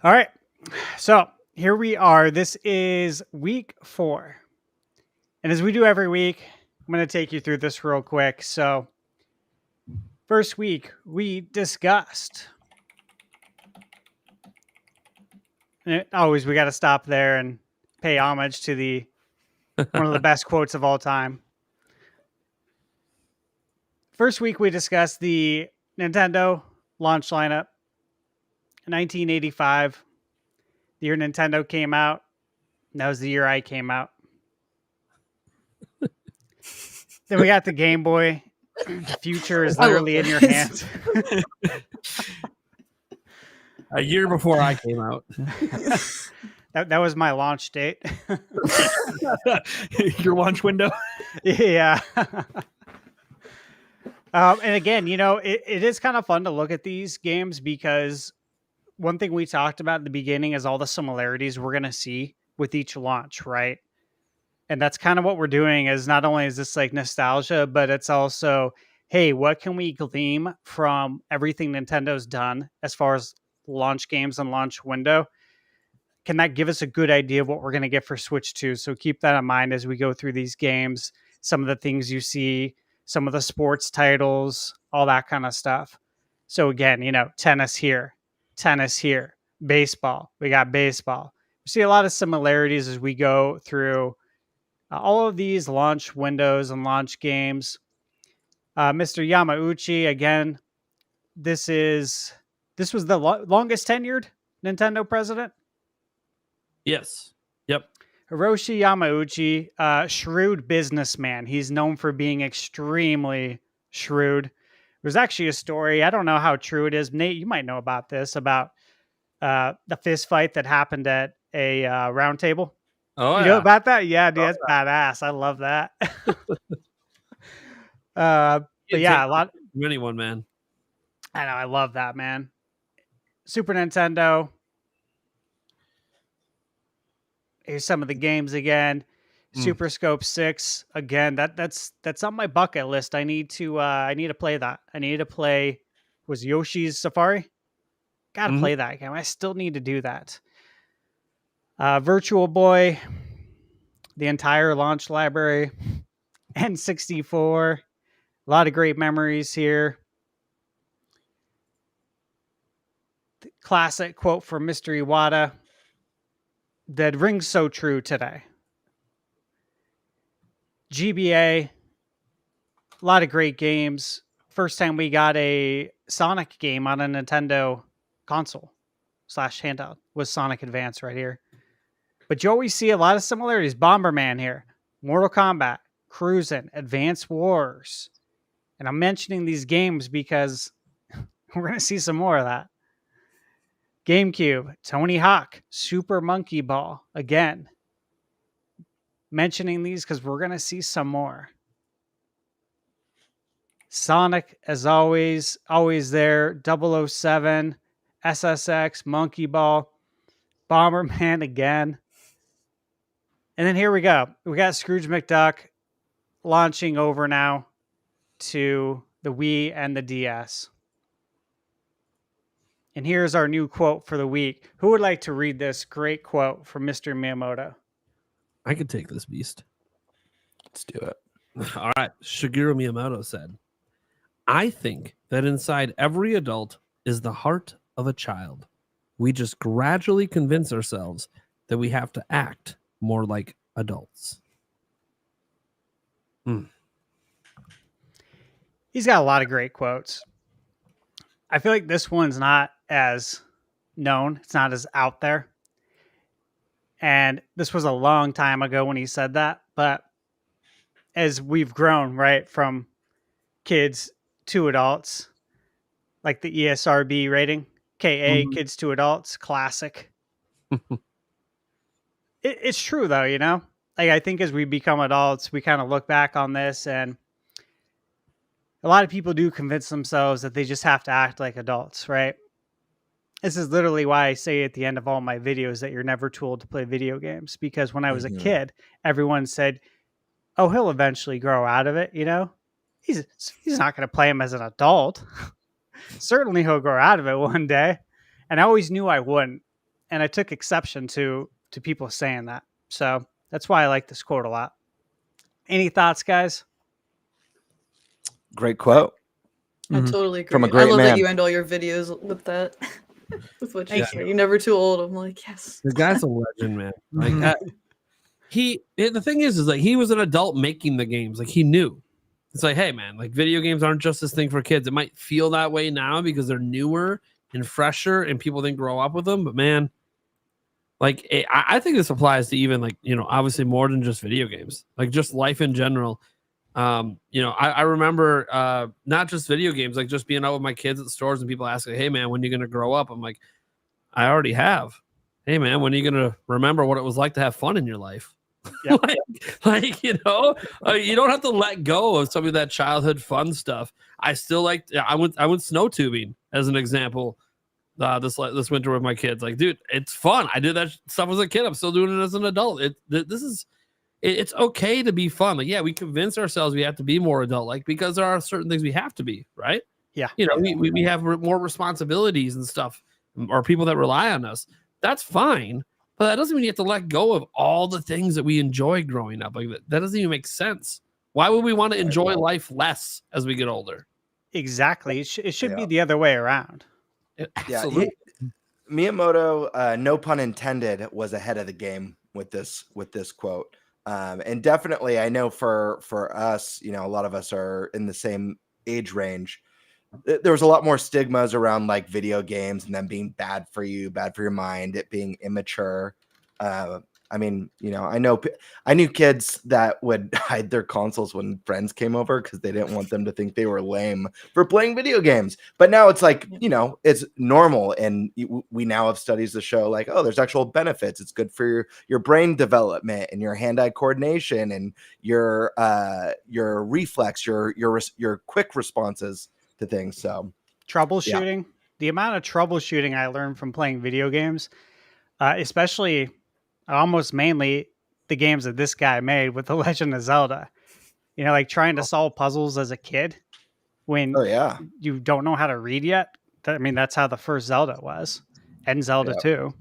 All right. So here we are. This is week 4. And as we do every week, I'm going to take you through this real quick. So, first week, we discussed. And always, we got to stop there and pay homage to the one of the best quotes of all time. First week, we discussed the Nintendo launch lineup. 1985, the year Nintendo came out. That was the year I came out. Then we got the Game Boy. The future is literally in your hands. A year before I came out. That was my launch date. Your launch window? Yeah. And again, it is kind of fun to look at these games because one thing we talked about at the beginning is all the similarities we're going to see with each launch, right? And that's kind of what we're doing is not only is this like nostalgia, but it's also, hey, what can we glean from everything Nintendo's done as far as launch games and launch window? Can that give us a good idea of what we're going to get for Switch 2? So keep that in mind as we go through these games, some of the things you see, some of the sports titles, all that kind of stuff. So again, tennis here, baseball. We got baseball. We see a lot of similarities as we go through all of these launch windows and launch games. Mr. Yamauchi, again, this was the longest tenured Nintendo president. Yes. Yep. Hiroshi Yamauchi, shrewd businessman. He's known for being extremely shrewd. There's actually a story. I don't know how true it is. Nate, you might know about this, about the fist fight that happened at a round table. Oh, you know about that? Yeah, dude, that's badass. I love that. But yeah, a lot. Anyone, man. I know. I love that, man. Super Nintendo. Here's some of the games again. Super Scope 6 again. That's on my bucket list. I need to play that. I need to play was Yoshi's Safari. Gotta play that game. I still need to do that. Virtual Boy, the entire launch library, N64. A lot of great memories here. The classic quote from Mr. Iwata that rings so true today. GBA, a lot of great games. First time we got a Sonic game on a Nintendo console / handheld was Sonic Advance right here. But you always see a lot of similarities. Bomberman here, Mortal Kombat, Cruisin', Advance Wars. And I'm mentioning these games because we're going to see some more of that. GameCube, Tony Hawk, Super Monkey Ball. Again, mentioning these because we're going to see some more. Sonic, as always there. 007, SSX, Monkey Ball, Bomberman again. And then here we go. We got Scrooge McDuck launching over now to the Wii and the DS. And here's our new quote for the week. Who would like to read this great quote from Mr. Miyamoto? I could take this beast. Let's do it. All right. Shigeru Miyamoto said, I think that inside every adult is the heart of a child. We just gradually convince ourselves that we have to act more like adults. He's got a lot of great quotes. I feel like this one's not as known. It's not as out there. And this was a long time ago when he said that. But as we've grown, right, from kids to adults, like the ESRB rating, KA, kids to adults, classic. It's true, though, Like, I think as we become adults, we kind of look back on this, and a lot of people do convince themselves that they just have to act like adults, right? This is literally why I say at the end of all my videos that you're never too old to play video games, because when I was a kid, everyone said, oh, he'll eventually grow out of it, He's not going to play him as an adult. Certainly he'll grow out of it one day. And I always knew I wouldn't. and I took exception to people saying that. So that's why I like this quote a lot. Any thoughts, guys? Great quote. I Mhm. totally agree. From a I great love that man. you end all your videos with that. With what you Thank say. you. You're never too old. I'm like, yes. The guy's a legend, man. Like Mhm. the thing is like he was an adult making the games. Like he knew. It's like, hey man, like video games aren't just this thing for kids. It might feel that way now because they're newer and fresher and people didn't grow up with them. But man, like I think this applies to even like, obviously more than just video games, like just life in general. I remember not just video games, like just being out with my kids at the stores and people asking, hey man, when are you going to grow up? I'm like, I already have. Hey man, when are you going to remember what it was like to have fun in your life? Yep. you don't have to let go of some of that childhood fun stuff. I still I went snow tubing as an example this winter with my kids. Like, dude, it's fun. I did that stuff as a kid. I'm still doing it as an adult. It's okay to be fun. Like, yeah, we convince ourselves we have to be more adult like because there are certain things we have to be, right? Yeah. We have more responsibilities and stuff, or people that rely on us. That's fine. But that doesn't mean you have to let go of all the things that we enjoy growing up. Like that doesn't even make sense. Why would we want to enjoy life less as we get older? Exactly. It should be the other way around. Absolutely. Miyamoto, no pun intended, was ahead of the game with this quote. And definitely, I know for us, a lot of us are in the same age range. There was a lot more stigmas around like video games and them being bad for you, bad for your mind, it being immature. I mean, I knew kids that would hide their consoles when friends came over because they didn't want them to think they were lame for playing video games. But now it's like, it's normal. And we now have studies that show like, oh, there's actual benefits. It's good for your brain development and your hand-eye coordination and your reflex, your quick responses to things. So Troubleshooting. The amount of troubleshooting I learned from playing video games, especially almost mainly the games that this guy made with The Legend of Zelda. Like trying to solve puzzles as a kid when you don't know how to read yet. I mean, that's how the first Zelda was, and Zelda 2.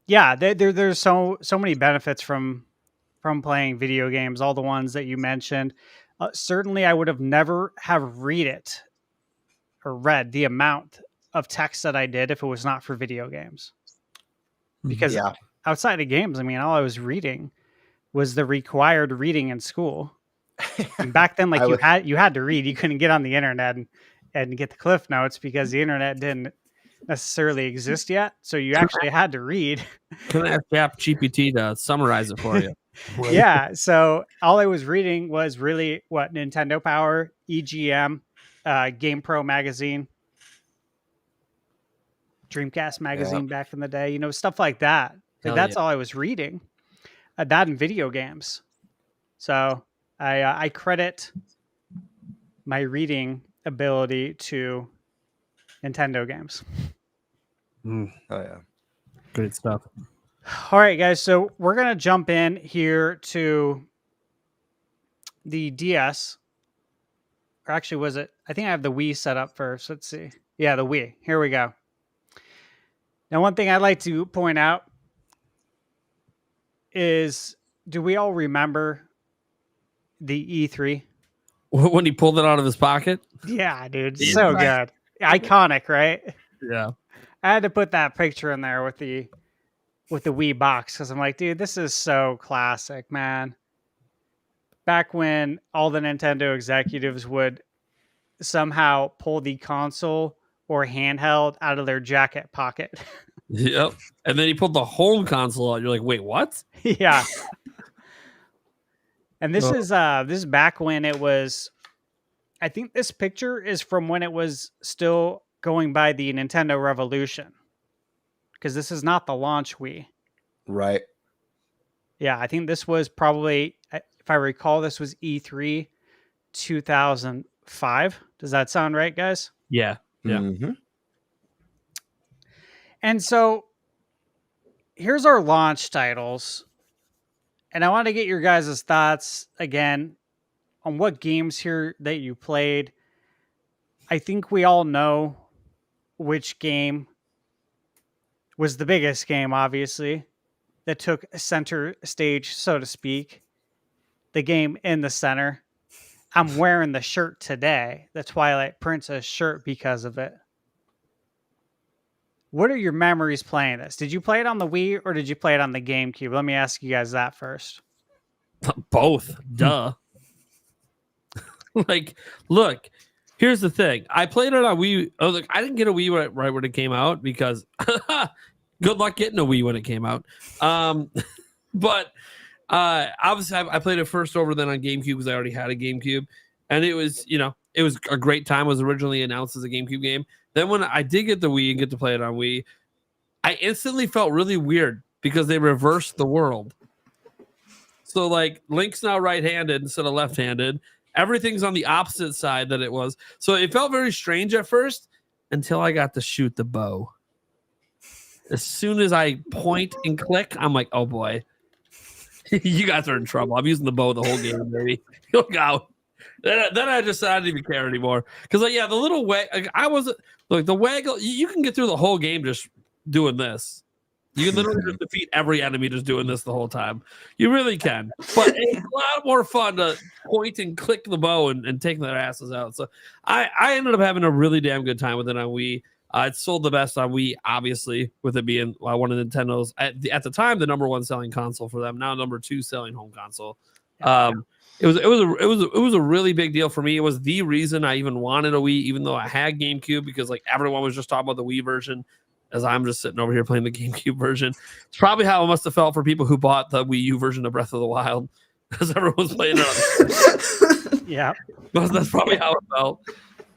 There's so many benefits from playing video games, all the ones that you mentioned. Certainly, I would have never have read the amount of text that I did if it was not for video games. Because outside of games, I mean, all I was reading was the required reading in school. And back then, like you had to read. You couldn't get on the internet and get the cliff notes because the internet didn't necessarily exist yet. So you actually had to read. Can I ask GPT to summarize it for you? Yeah. So all I was reading was really what Nintendo Power, EGM, Game Pro magazine, Dreamcast magazine back in the day, stuff like that. Like that's all I was reading. That and video games. So I credit my reading ability to Nintendo games. Oh yeah, great stuff. All right, guys. So we're gonna jump in here to the DS. Or actually, was it? I think I have the Wii set up first. Let's see. Yeah, the Wii. Here we go. Now, one thing I'd like to point out is, do we all remember the E3? When he pulled it out of his pocket? Yeah, dude. So good. Iconic, right? Yeah. I had to put that picture in there with the Wii box because I'm like, dude, this is so classic, man. Back when all the Nintendo executives would somehow pull the console or handheld out of their jacket pocket. Yep. And then he pulled the home console out. You're like, wait, what? Yeah. And this is back when it was, I think this picture is from when it was still going by the Nintendo Revolution. Because this is not the launch Wii. Right. Yeah, I think this was probably, if I recall, this was E3 2005. Does that sound right, guys? Yeah. Yeah. Mm-hmm. And so here's our launch titles. And I want to get your guys' thoughts again on what games here that you played. I think we all know which game was the biggest game, obviously, that took center stage, so to speak. The game in the center. I'm wearing the shirt today, the Twilight Princess shirt, because of it. What are your memories playing this? Did you play it on the Wii or did you play it on the GameCube? Let me ask you guys that first. Both. Duh. Like, look, here's the thing. I played it on Wii. Oh, look, I didn't get a Wii right when it came out because good luck getting a Wii when it came out. But obviously, I played it first over then on GameCube because I already had a GameCube. And it was, it was a great time. It was originally announced as a GameCube game. Then when I did get the Wii and get to play it on Wii, I instantly felt really weird because they reversed the world. So, like, Link's now right-handed instead of left-handed. Everything's on the opposite side that it was. So it felt very strange at first until I got to shoot the bow. As soon as I point and click, I'm like, oh, boy. You guys are in trouble. I'm using the bow the whole game, baby. Look out. Then I just I didn't even care anymore. Because, like, yeah, the little I wasn't... Look, the waggle... You can get through the whole game just doing this. You can literally just defeat every enemy just doing this the whole time. You really can. But it's a lot more fun to point and click the bow and take their asses out. So I ended up having a really damn good time with it on Wii. It sold the best on Wii, obviously, with it being one of Nintendo's, at the time, the number one selling console for them. Now number 2 selling home console. It was a really big deal for me. It was the reason I even wanted a Wii, even though I had GameCube, because like everyone was just talking about the Wii version. As I'm just sitting over here playing the GameCube version. It's probably how it must have felt for people who bought the Wii U version of Breath of the Wild, because everyone's playing it. Yeah, that's probably how it felt.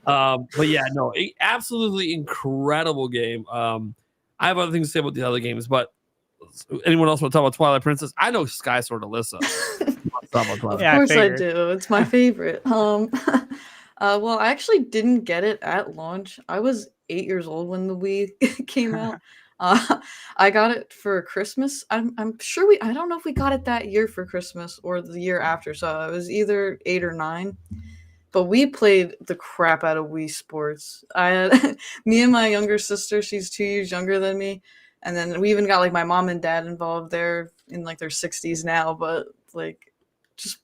But yeah, no, absolutely incredible game. I have other things to say about the other games, but anyone else want to talk about Twilight Princess? I know Sky Sword Alyssa. Yeah, of course I do. It's my favorite. Well, I actually didn't get it at launch. I was 8 years old when the Wii came out. I got it for Christmas. I'm sure I don't know if we got it that year for Christmas or the year after. So it was either 8 or 9. But we played the crap out of Wii Sports. I had me and my younger sister. She's 2 years younger than me, and then we even got like my mom and dad involved. They're in like their 60s now, but like just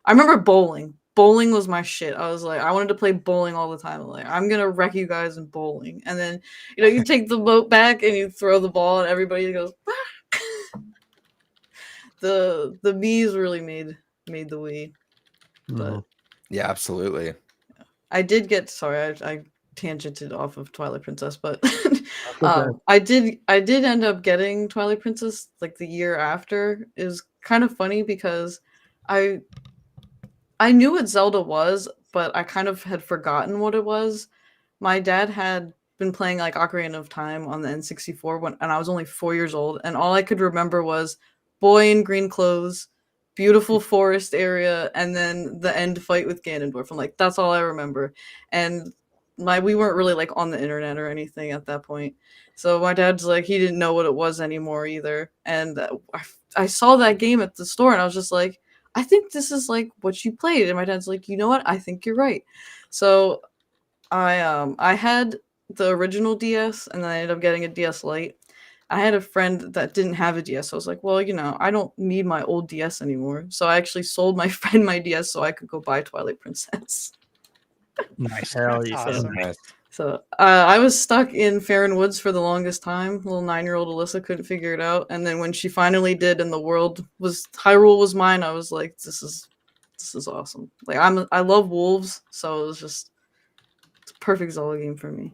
I remember bowling. Bowling was my shit. I was like, I wanted to play bowling all the time. Like, I'm gonna wreck you guys in bowling. And then, you take the boat back and you throw the ball, and everybody goes. Ah! The Mii's really made the Wii. But yeah, absolutely. I did get I tangented off of Twilight Princess, but I did end up getting Twilight Princess like the year after. It was kind of funny because I knew what Zelda was, but I kind of had forgotten what it was. My dad had been playing like Ocarina of Time on the N64 and I was only 4 years old, and all I could remember was boy in green clothes, beautiful forest area, and then the end fight with Ganondorf. I'm like, that's all I remember. And we weren't really like on the internet or anything at that point. So my dad's like, he didn't know what it was anymore either. And I saw that game at the store and I was just like, I think this is like what you played. And my dad's like, you know what? I think you're right. So I had the original DS and then I ended up getting a DS Lite. I had a friend that didn't have a DS. So I was like, well, I don't need my old DS anymore. So I actually sold my friend my DS so I could go buy Twilight Princess. Nice. Hell yeah. Awesome. Nice. So I was stuck in Faron Woods for the longest time. Little 9-year-old Alyssa couldn't figure it out. And then when she finally did and Hyrule was mine, I was like, this is awesome. Like I love wolves. So it's a perfect Zelda game for me.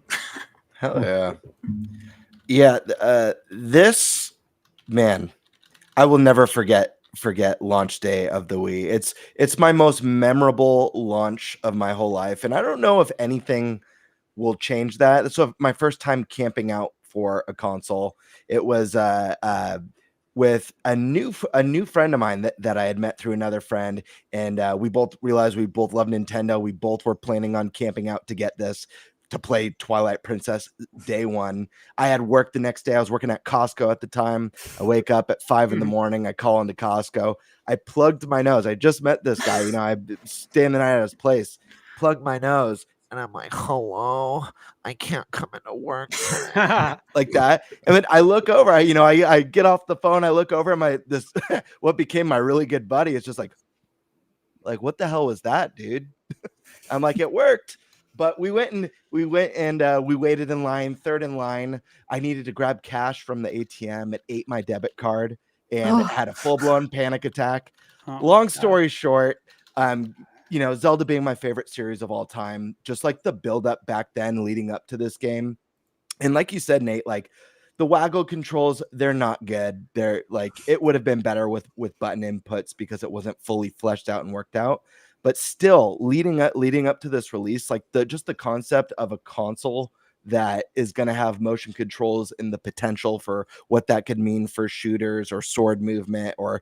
Hell yeah. Yeah, this, man, I will never forget launch day of the Wii. It's my most memorable launch of my whole life, and I don't know if anything will change that. So my first time camping out for a console, it was with a new friend of mine that I had met through another friend, and we both realized we both love Nintendo. We both were planning on camping out to get this, to play Twilight Princess day one. I had work the next day. I was working at Costco at the time. I wake up at 5 a.m. I call into Costco. I plugged my nose. I just met this guy. I stay in the night at his place, plugged my nose, and and I'm like, hello, I can't come into work today. Like that. And then I look over, I get off the phone, I look over at this what became my really good buddy. It's just like what the hell was that, dude? I'm like, it worked. But we went and we waited in line, third in line. I needed to grab cash from the ATM. It ate my debit card and had a full-blown panic attack. Long story short, Zelda being my favorite series of all time, just like the build-up back then leading up to this game. And like you said, Nate, like the waggle controls, they're not good. They're like, it would have been better with button inputs because it wasn't fully fleshed out and worked out. But still, leading up to this release, like the concept of a console that is going to have motion controls and the potential for what that could mean for shooters or sword movement or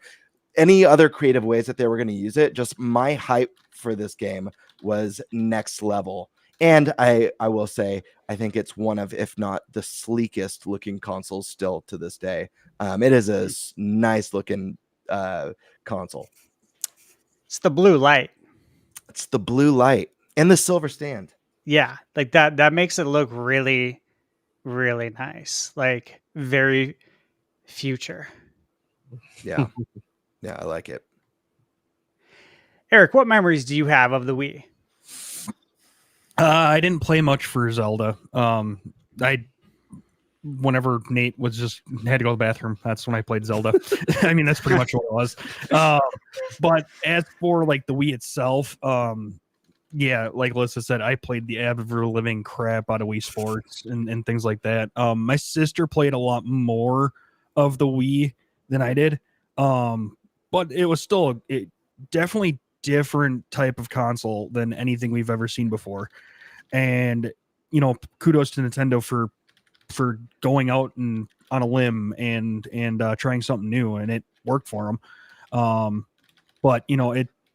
any other creative ways that they were going to use it. Just my hype for this game was next level. And I will say, I think it's one of, if not the sleekest looking consoles still to this day. It is a nice looking console. It's the blue light. It's the blue light and the silver stand. Yeah, like that makes it look really, really nice. Like very future. Yeah. Yeah, I like it. Eric, what memories do you have of the Wii? I didn't play much for Zelda. Whenever Nate had to go to the bathroom, that's when I played Zelda. I mean, that's pretty much what it was. But as for like the Wii itself, yeah, like Alyssa said, I played the ever living crap out of Wii Sports and things like that. My sister played a lot more of the Wii than I did. But it was still definitely different type of console than anything we've ever seen before. And, kudos to Nintendo for going out and on a limb and trying something new, and it worked for them. But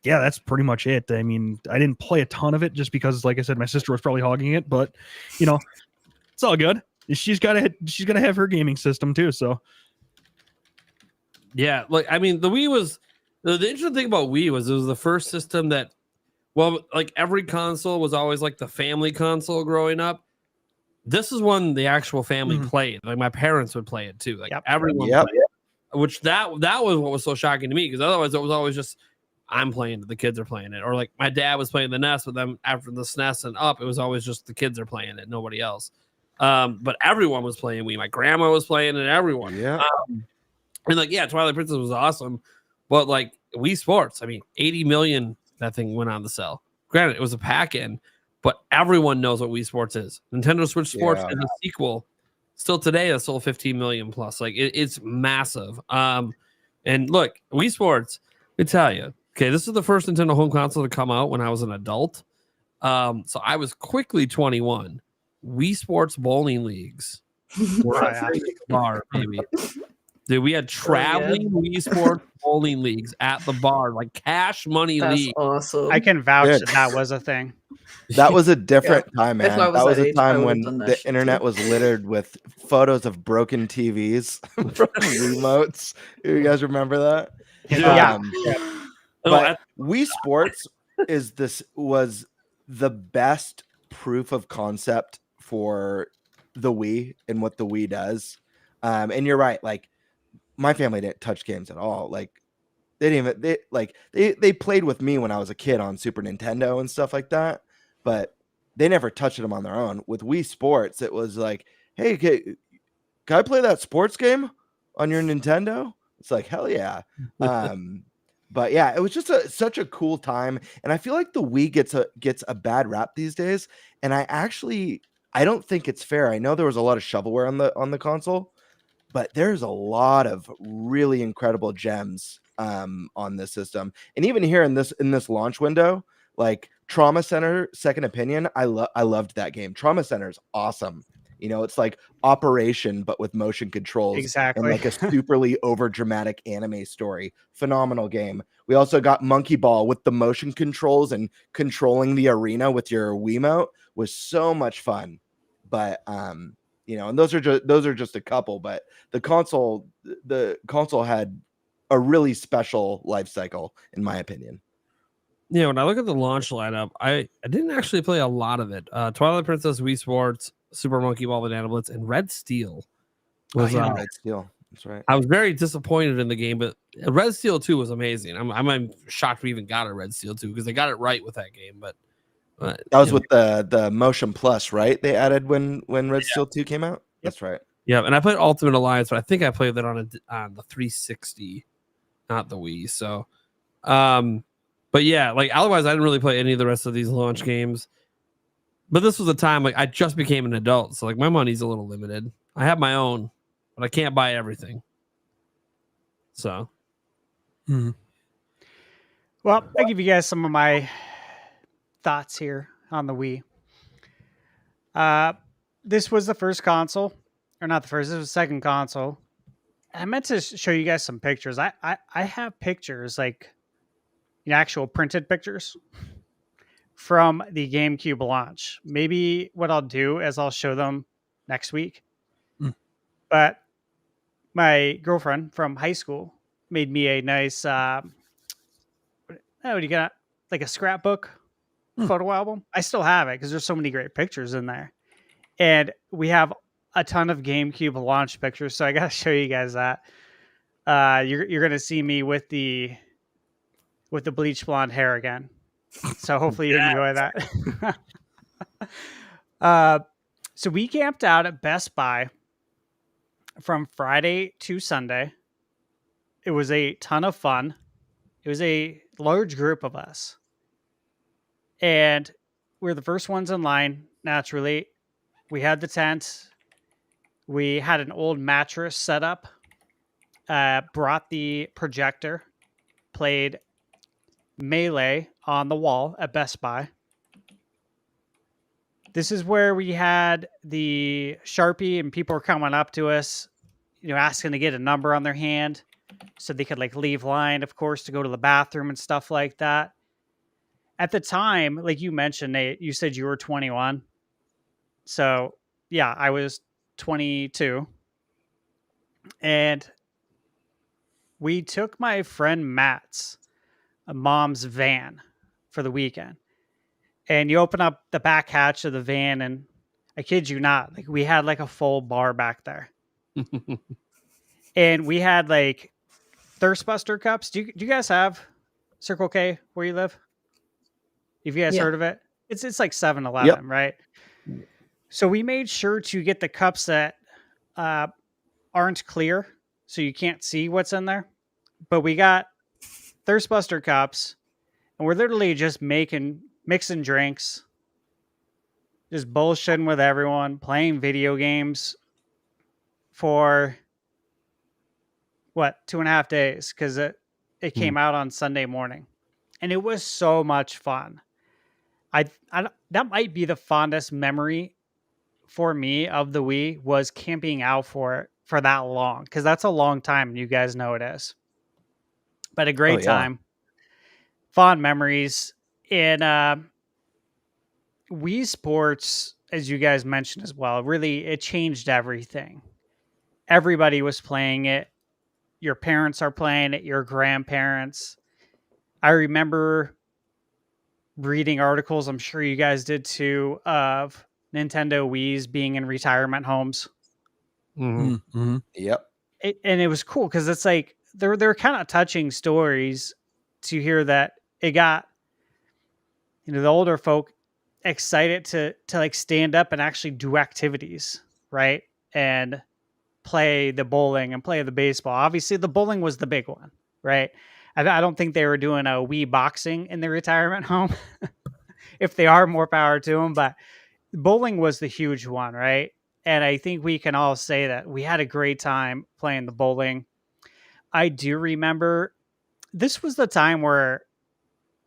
that's pretty much it. I mean, I didn't play a ton of it just because, like I said, my sister was probably hogging it, but it's all good. She's got to have her gaming system too. So yeah, like, I mean, the Wii was the interesting thing about Wii was it was the first system that, well, like every console was always like the family console growing up. This is one the actual family played. Like my parents would play it too. Like everyone played it. Which that was what was so shocking to me, because otherwise it was always just I'm playing it, the kids are playing it. Or like my dad was playing the NES, but then after the SNES and up, it was always just the kids are playing it, nobody else. But everyone was playing Wii. My grandma was playing it, everyone. Yeah. And like, yeah, Twilight Princess was awesome. But like Wii Sports, I mean, 80 million that thing went on the sell. Granted, it was a pack-in, but everyone knows what Wii Sports is. Nintendo Switch Sports is a sequel. Still today, that sold 15 million plus. Like it's massive. And look, Wii Sports, I tell you, okay, this is the first Nintendo home console to come out when I was an adult. So I was quickly 21. Wii Sports bowling leagues were at the bar, baby. Dude, we had traveling Wii Sports bowling leagues at the bar, like cash money league. Awesome. I can vouch that was a thing. That was a different time, man. That was a time when the internet too. was littered with photos of broken TVs from remotes. You guys remember that? Yeah. But Wii Sports was the best proof of concept for the Wii and what the Wii does. And you're right, like my family didn't touch games at all. Like they played with me when I was a kid on Super Nintendo and stuff like that, but they never touched them on their own. With Wii Sports, it was like, hey, can I play that sports game on your Nintendo? It's like, hell yeah. But yeah, it was just such a cool time, and I feel like the Wii gets a bad rap these days, and I don't think it's fair. I know there was a lot of shovelware on the console, but there's a lot of really incredible gems on this system. And even here in this launch window, like Trauma Center Second Opinion, I loved that game. Trauma Center is awesome. It's like Operation, but with motion controls. Exactly. And like a superly over dramatic anime story. Phenomenal game. We also got Monkey Ball with the motion controls and controlling the arena with your Wiimote was so much fun. But and those are just a couple, but the console had a really special life cycle, in my opinion. when I look at the launch lineup, I didn't actually play a lot of it. Twilight Princess, Wii Sports, Super Monkey Ball, Banana Blitz, and Red Steel was. Red Steel. That's right. I was very disappointed in the game, but Red Steel 2 was amazing. I'm shocked we even got a Red Steel 2 because they got it right with that game. But that was with the Motion Plus, right? They added when Red Steel 2 came out. That's right. Yeah, and I played Ultimate Alliance, but I think I played that on the 360, not the Wii. So, but yeah, like otherwise, I didn't really play any of the rest of these launch games. But this was a time like I just became an adult, so like my money's a little limited. I have my own, but I can't buy everything. So, Well, I'll give you guys some of my thoughts here on the Wii. This was the first console, or not the first, this was the second console. I meant to show you guys some pictures. I have pictures, like actual printed pictures from the GameCube launch. Maybe what I'll do is I'll show them next week. But my girlfriend from high school made me a nice, what do you got? Like a scrapbook photo album. I still have it because there's so many great pictures in there. And we have a ton of GameCube launch pictures. So I got to show you guys that. You're going to see me with the bleach blonde hair again. So hopefully you enjoy that. So we camped out at Best Buy from Friday to Sunday. It was a ton of fun. It was a large group of us. And we were the first ones in line, naturally. We had the tent. We had an old mattress set up. Brought the projector. Played Melee on the wall at Best Buy. This is where we had the Sharpie and people were coming up to us, asking to get a number on their hand so they could leave line, of course, to go to the bathroom and stuff like that. At the time, like you mentioned, Nate, you said you were 21. So yeah, I was 22. And we took my friend Matt's mom's van for the weekend. And you open up the back hatch of the van, and I kid you not, we had a full bar back there. And we had Thirstbuster cups. Do you guys have Circle K where you live? Have you guys heard of it? It's like 7-Eleven, right? So we made sure to get the cups that aren't clear, so you can't see what's in there. But we got Thirstbuster cups, and we're literally just mixing drinks, just bullshitting with everyone, playing video games for 2.5 days, because it came out on Sunday morning, and it was so much fun. I that might be the fondest memory for me of the Wii, was camping out for that long, because that's a long time, and you guys know it is. But a great time, fond memories. In Wii Sports, as you guys mentioned as well, really it changed everything. Everybody was playing it. Your parents are playing it, your grandparents. I remember reading articles, I'm sure you guys did too, of Nintendo Wiis being in retirement homes. Yep. And it was cool because it's they're kind of touching stories to hear that it got the older folk excited to stand up and actually do activities, right? And play the bowling and play the baseball. Obviously the bowling was the big one, right? I don't think they were doing a Wii boxing in the retirement home. If they are, more power to them, but bowling was the huge one, right? And I think we can all say that we had a great time playing the bowling. I do remember this was the time where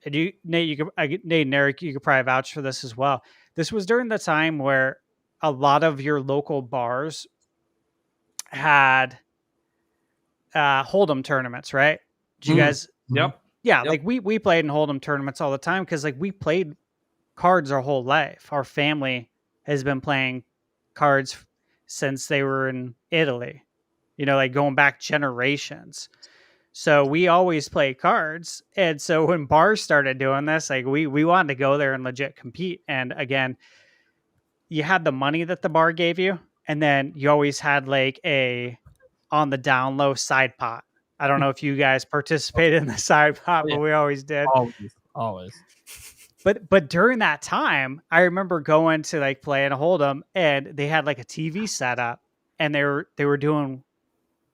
Nate and Eric, you could probably vouch for this as well. This was during the time where a lot of your local bars had Hold'em tournaments, right? Did you guys? Yep. Yeah, Yep. we played in Hold'em tournaments all the time because we played cards our whole life. Our family has been playing cards since they were in Italy. Going back generations. So we always play cards. And so when bars started doing this, like we wanted to go there and legit compete. And again, you had the money that the bar gave you, and then you always had like a on the down low side pot. I don't know if you guys participated in the side pot, Yeah. but we always did. Always. But during that time, I remember going to like play and Hold'em, and they had like a TV set up, and they were doing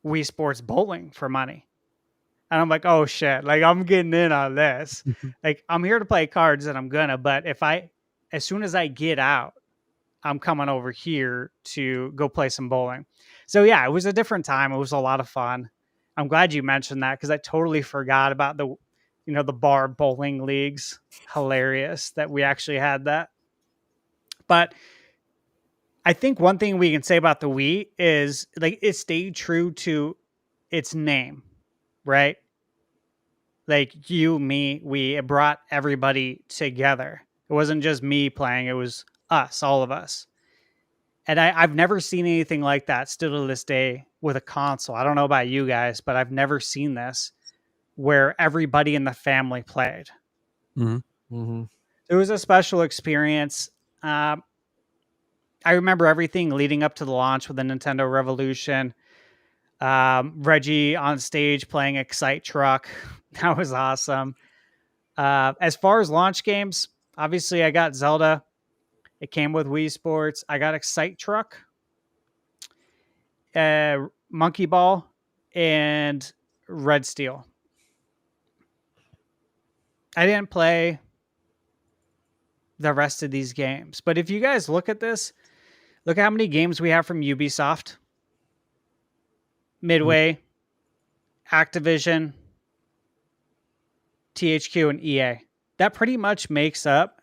Wii Sports bowling for money. And I'm like, oh shit, like I'm getting in on this. Like I'm here to play cards and I'm gonna, but as soon as I get out, I'm coming over here to go play some bowling. So yeah, it was a different time. It was a lot of fun. I'm glad you mentioned that because I totally forgot about the bar bowling leagues. Hilarious that we actually had that. But I think one thing we can say about the Wii is like it stayed true to its name, right? Like you, me, we, it brought everybody together. It wasn't just me playing, it was us, all of us. And I've never seen anything like that still to this day with a console. I don't know about you guys, but I've never seen this where everybody in the family played. Mm-hmm. It was a special experience. I remember everything leading up to the launch with the Nintendo Revolution. Reggie on stage playing Excite Truck. That was awesome. As far as launch games, obviously I got Zelda. It came with Wii Sports. I got Excite Truck, Monkey Ball, and Red Steel. I didn't play the rest of these games. But if you guys look at this, look at how many games we have from Ubisoft, Midway, Activision, THQ, and EA. That pretty much makes up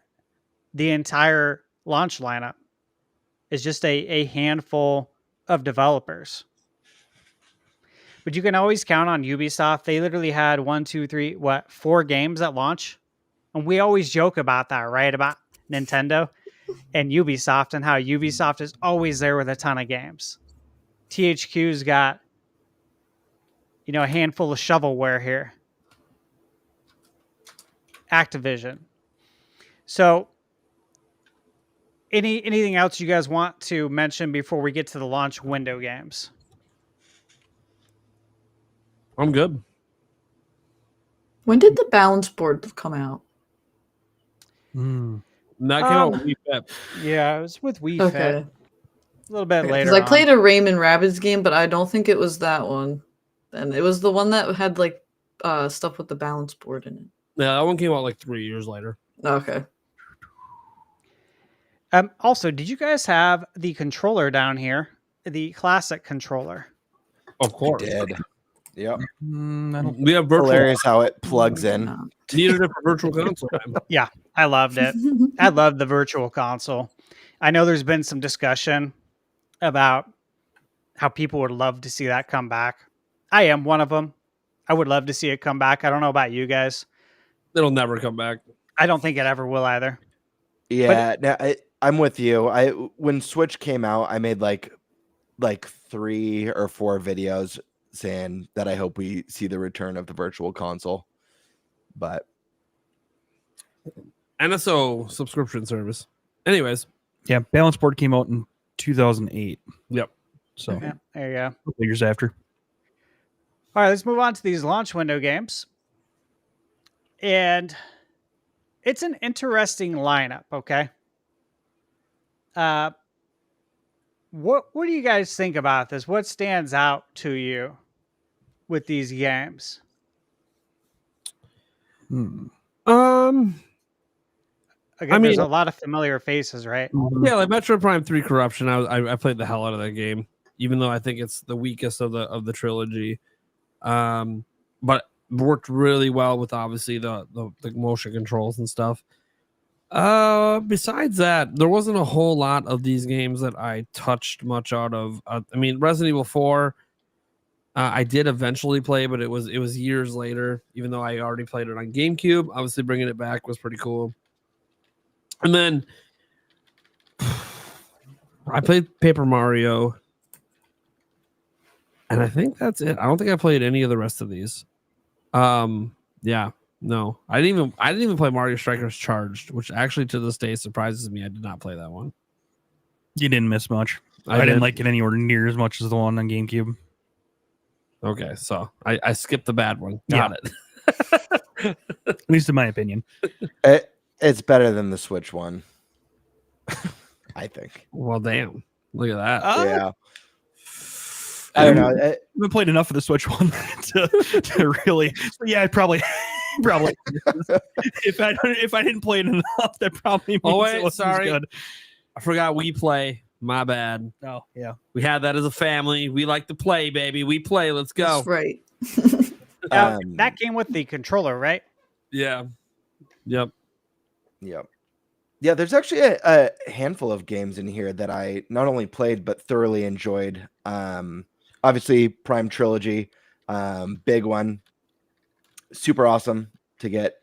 the entire launch lineup. It's just a handful of developers. But you can always count on Ubisoft. They literally had 4 games at launch. And we always joke about that, right? About Nintendo and Ubisoft and how Ubisoft is always there with a ton of games. THQ's got, a handful of shovelware here. Activision. So anything else you guys want to mention before we get to the launch window games? I'm good. When did the balance board come out? That came out with Wii Fit. Yeah, it was with Wii Okay. Fit. A little bit later. Because I played a Rayman Rabbids game, but I don't think it was that one. And it was the one that had like stuff with the balance board in it. Yeah, that one came out like 3 years later. Okay. Also, did you guys have the controller down here? The classic controller. Of course. We did. Yep. We have virtual. Hilarious how it plugs in. Needed it for virtual console. Yeah, I loved it. I love the virtual console. I know there's been some discussion about how people would love to see that come back. I am one of them. I would love to see it come back. I don't know about you guys. It'll never come back. I don't think it ever will either. Yeah, I'm with you. When Switch came out, I made like 3 or 4 videos saying that I hope we see the return of the virtual console. But NSO subscription service. Anyways, Yeah, Balance Board came out in 2008. Yep. So Yeah, there you go. a couple years after. All right, let's move on to these launch window games. And it's an interesting lineup, okay? What do you guys think about this? What stands out to you with these games? Again, there's a lot of familiar faces, right? Yeah, like Metro Prime 3 Corruption. I played the hell out of that game, even though I think it's the weakest of the trilogy. But worked really well with obviously the motion controls and stuff. Besides that, there wasn't a whole lot of these games that I touched much out of. I mean, Resident Evil 4, I did eventually play, but it was years later. Even though I already played it on GameCube, obviously bringing it back was pretty cool. And then I played Paper Mario, and I think that's it. I don't think I played any of the rest of these. Yeah. No, I didn't even play Mario Strikers Charged, which actually to this day surprises me. I did not play that one. You didn't miss much. I did. didn't like it anywhere near as much as the one on GameCube. Okay, so I skipped the bad one. Got it. At least in my opinion. It's better than the Switch one. I think. Well, damn. Look at that. Yeah. I don't know. I haven't played enough of the Switch one to really. Yeah, I probably. If I didn't play it enough, that probably means it wasn't as good. I forgot we play. My bad. Oh yeah, we had that as a family. We like to play, baby. We play. Let's go. That's right. That came with the controller, right? Yeah. Yep. Yeah, there's actually a handful of games in here that I not only played but thoroughly enjoyed. Obviously, Prime Trilogy, big one, super awesome to get.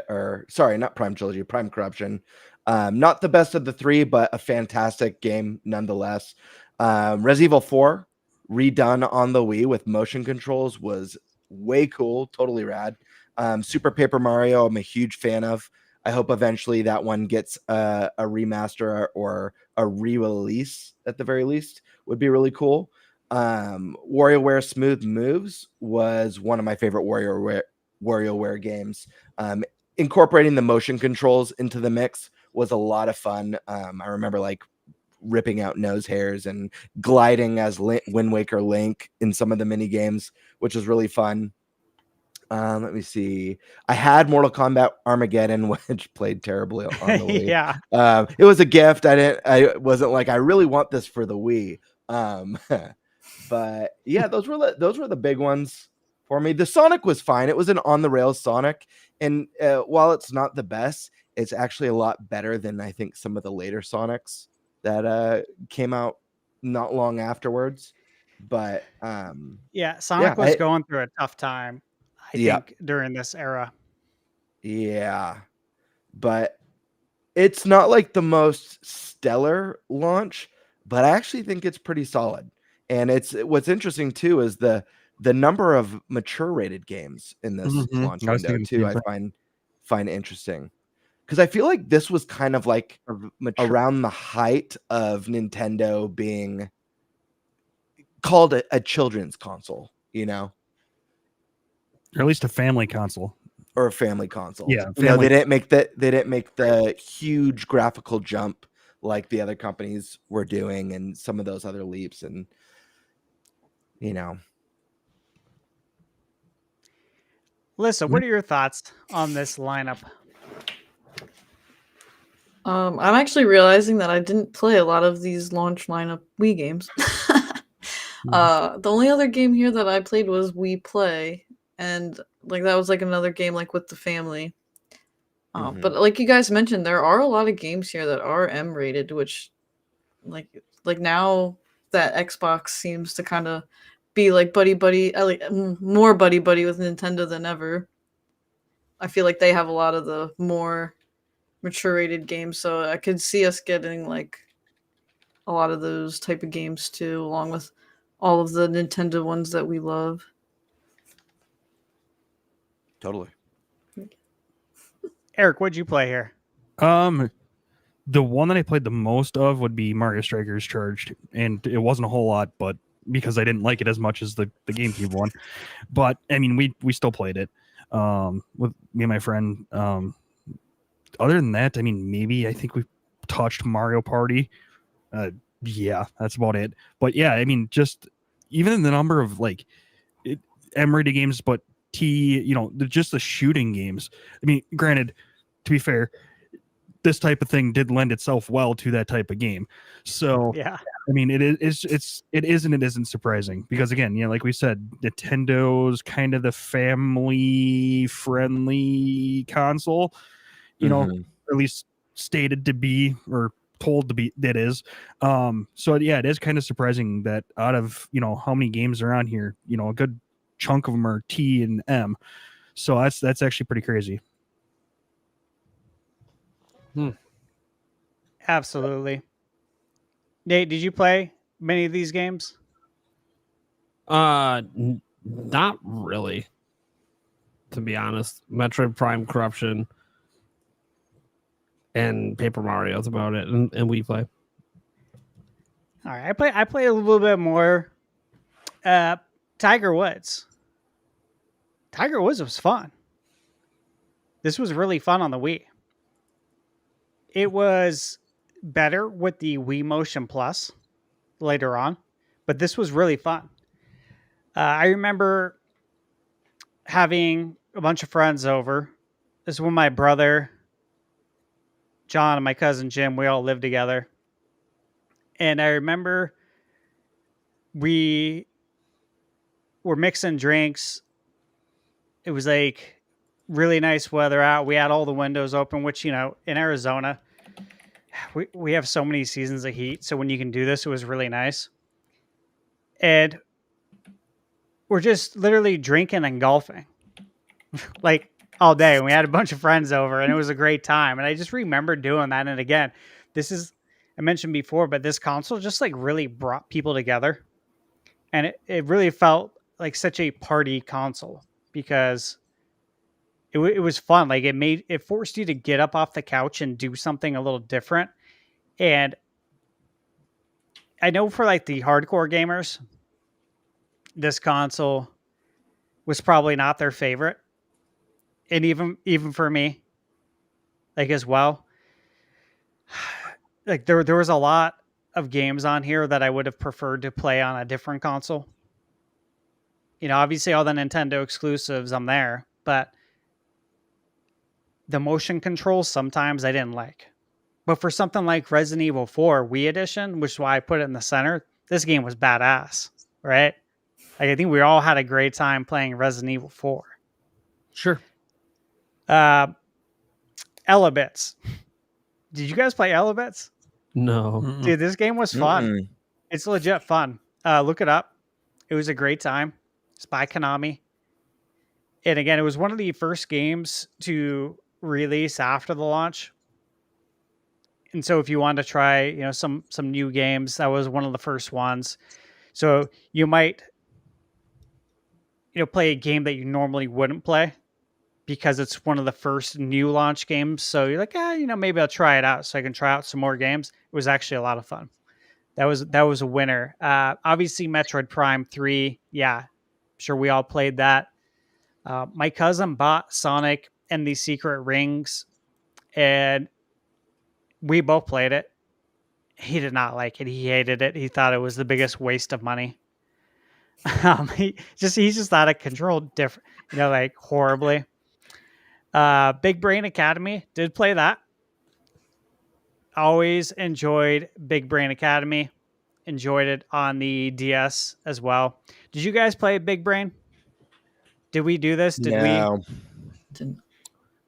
Or sorry, not Prime Trilogy, Prime Corruption. Not the best of the three, but a fantastic game nonetheless. Resident Evil 4, redone on the Wii with motion controls, was way cool, totally rad. Super Paper Mario, I'm a huge fan of. I hope eventually that one gets a remaster or a re-release at the very least. Would be really cool. WarioWare Smooth Moves was one of my favorite WarioWare games. Incorporating the motion controls into the mix was a lot of fun. I remember like ripping out nose hairs and gliding as Wind Waker Link in some of the mini games, which was really fun. Let me see. I had Mortal Kombat Armageddon, which played terribly on the Wii. Yeah. It was a gift. I wasn't like, I really want this for the Wii. But yeah, those were the big ones for me. The Sonic was fine. It was an on the rails Sonic. And while it's not the best, it's actually a lot better than I think some of the later Sonics that came out not long afterwards. But Sonic was going through a tough time, I think, during this era. Yeah. But it's not like the most stellar launch, but I actually think it's pretty solid. And what's interesting too is the number of mature rated games in this launch window too. I find interesting because I feel like this was kind of like around the height of Nintendo being called a children's console, or at least a family console. Or a family console. Yeah, they didn't make the huge graphical jump like the other companies were doing, and some of those other leaps, and Lisa, what are your thoughts on this lineup? I'm actually realizing that I didn't play a lot of these launch lineup Wii games. The only other game here that I played was Wii Play, and like that was like another game like with the family. But like you guys mentioned, there are a lot of games here that are M rated, which like now that Xbox seems to kind of be like buddy, more buddy with Nintendo than ever. I feel like they have a lot of the more mature rated games, so I could see us getting like a lot of those type of games too, along with all of the Nintendo ones that we love. Totally. Eric, what'd you play here? The one that I played the most of would be Mario Strikers Charged, and it wasn't a whole lot, but because I didn't like it as much as the GameCube one. But I mean, we still played it with me and my friend. Other than that, I mean, maybe I think we touched Mario Party. Yeah, that's about it. But yeah, I mean, just even in the number of like M-rated games, but just the shooting games. I mean, granted, to be fair, this type of thing did lend itself well to that type of game. So yeah, I mean, it isn't surprising because again, like we said, Nintendo's kind of the family friendly console, or at least stated to be or told to be that is. So yeah, it is kind of surprising that out of how many games are on here, a good chunk of them are T and M. So that's actually pretty crazy. Absolutely. Nate, did you play many of these games? Not really. to be honest. Metroid Prime Corruption and Paper Mario is about it, and Wii Play. All right, I played a little bit more. Tiger Woods. Tiger Woods was fun. This was really fun on the Wii. It was better with the Wii Motion Plus later on, but this was really fun. I remember having a bunch of friends over. This is when my brother, John, and my cousin Jim, we all lived together. And I remember we were mixing drinks. It was like really nice weather out. We had all the windows open, which, you know, in Arizona, we have so many seasons of heat. So when you can do this, it was really nice. And we're just literally drinking and golfing like all day. And we had a bunch of friends over and it was a great time. And I just remember doing that. And again, this is, I mentioned before, but this console just like really brought people together. And it really felt like such a party console because it was fun. Like it forced you to get up off the couch and do something a little different. And I know for like the hardcore gamers, this console was probably not their favorite. And even for me, like as well, like there was a lot of games on here that I would have preferred to play on a different console. You know, obviously all the Nintendo exclusives I'm there, but the motion controls sometimes I didn't like. But for something like Resident Evil 4 Wii Edition, which is why I put it in the center, this game was badass, right? Like, I think we all had a great time playing Resident Evil 4. Sure. Elebits. Did you guys play Elebits? No. Dude, this game was fun. Mm-mm. It's legit fun. Look it up. It was a great time. It's by Konami. And again, it was one of the first games to release after the launch. And so if you wanted to try, you know, some new games, that was one of the first ones. So you might, you know, play a game that you normally wouldn't play because it's one of the first new launch games. So you're like, you know, maybe I'll try it out so I can try out some more games. It was actually a lot of fun. That was a winner. Obviously Metroid Prime 3. Yeah, I'm sure we all played that. My cousin bought Sonic and the Secret Rings and we both played it. He did not like it. He hated it. He thought it was the biggest waste of money. He's just out of control, different, you know, like horribly. Big Brain Academy, did play that. Always enjoyed Big Brain Academy. Enjoyed it on the DS as well. Did you guys play Big Brain? Did we do this? Did No.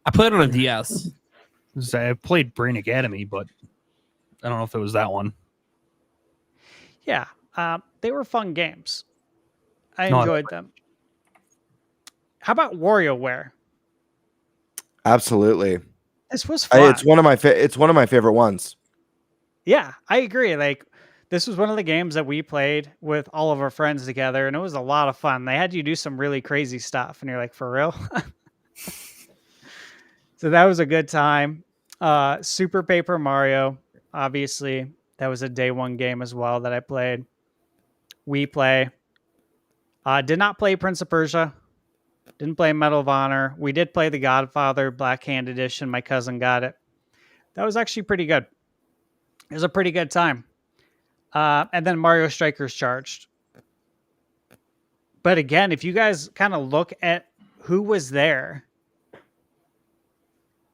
I played it on a DS. I played Brain Academy, but I don't know if it was that one. Yeah, they were fun games. I No, enjoyed them. How about WarioWare? Absolutely. This was fun. It's one of my favorite ones. Yeah, I agree. Like, this was one of the games that we played with all of our friends together, and it was a lot of fun. They had you do some really crazy stuff, and you're like, for real? So that was a good time. Super Paper Mario, obviously. That was a day one game as well that I played. We play. Did not play Prince of Persia. Didn't play Medal of Honor. We did play The Godfather Black Hand Edition. My cousin got it. That was actually pretty good. It was a pretty good time. And then Mario Strikers Charged. But again, if you guys kind of look at who was there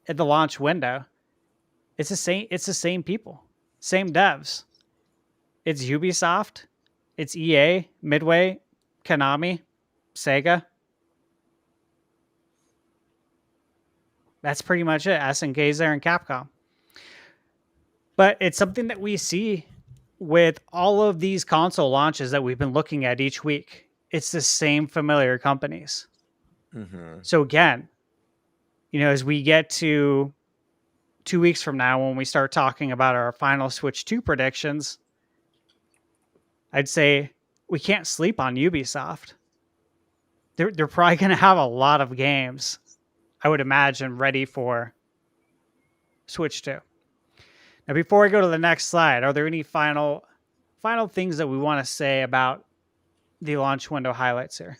at the launch window, it's the same people, same devs. It's Ubisoft, it's EA, Midway, Konami, Sega. That's pretty much it. SNK's there and Capcom. But it's something that we see with all of these console launches that we've been looking at each week. It's the same familiar companies. Mm-hmm. So again, you know, as we get to 2 weeks from now, when we start talking about our final Switch 2 predictions, I'd say we can't sleep on Ubisoft. they're probably going to have a lot of games, I would imagine, ready for Switch 2. Now, before I go to the next slide, are there any final things that we want to say about the launch window highlights here?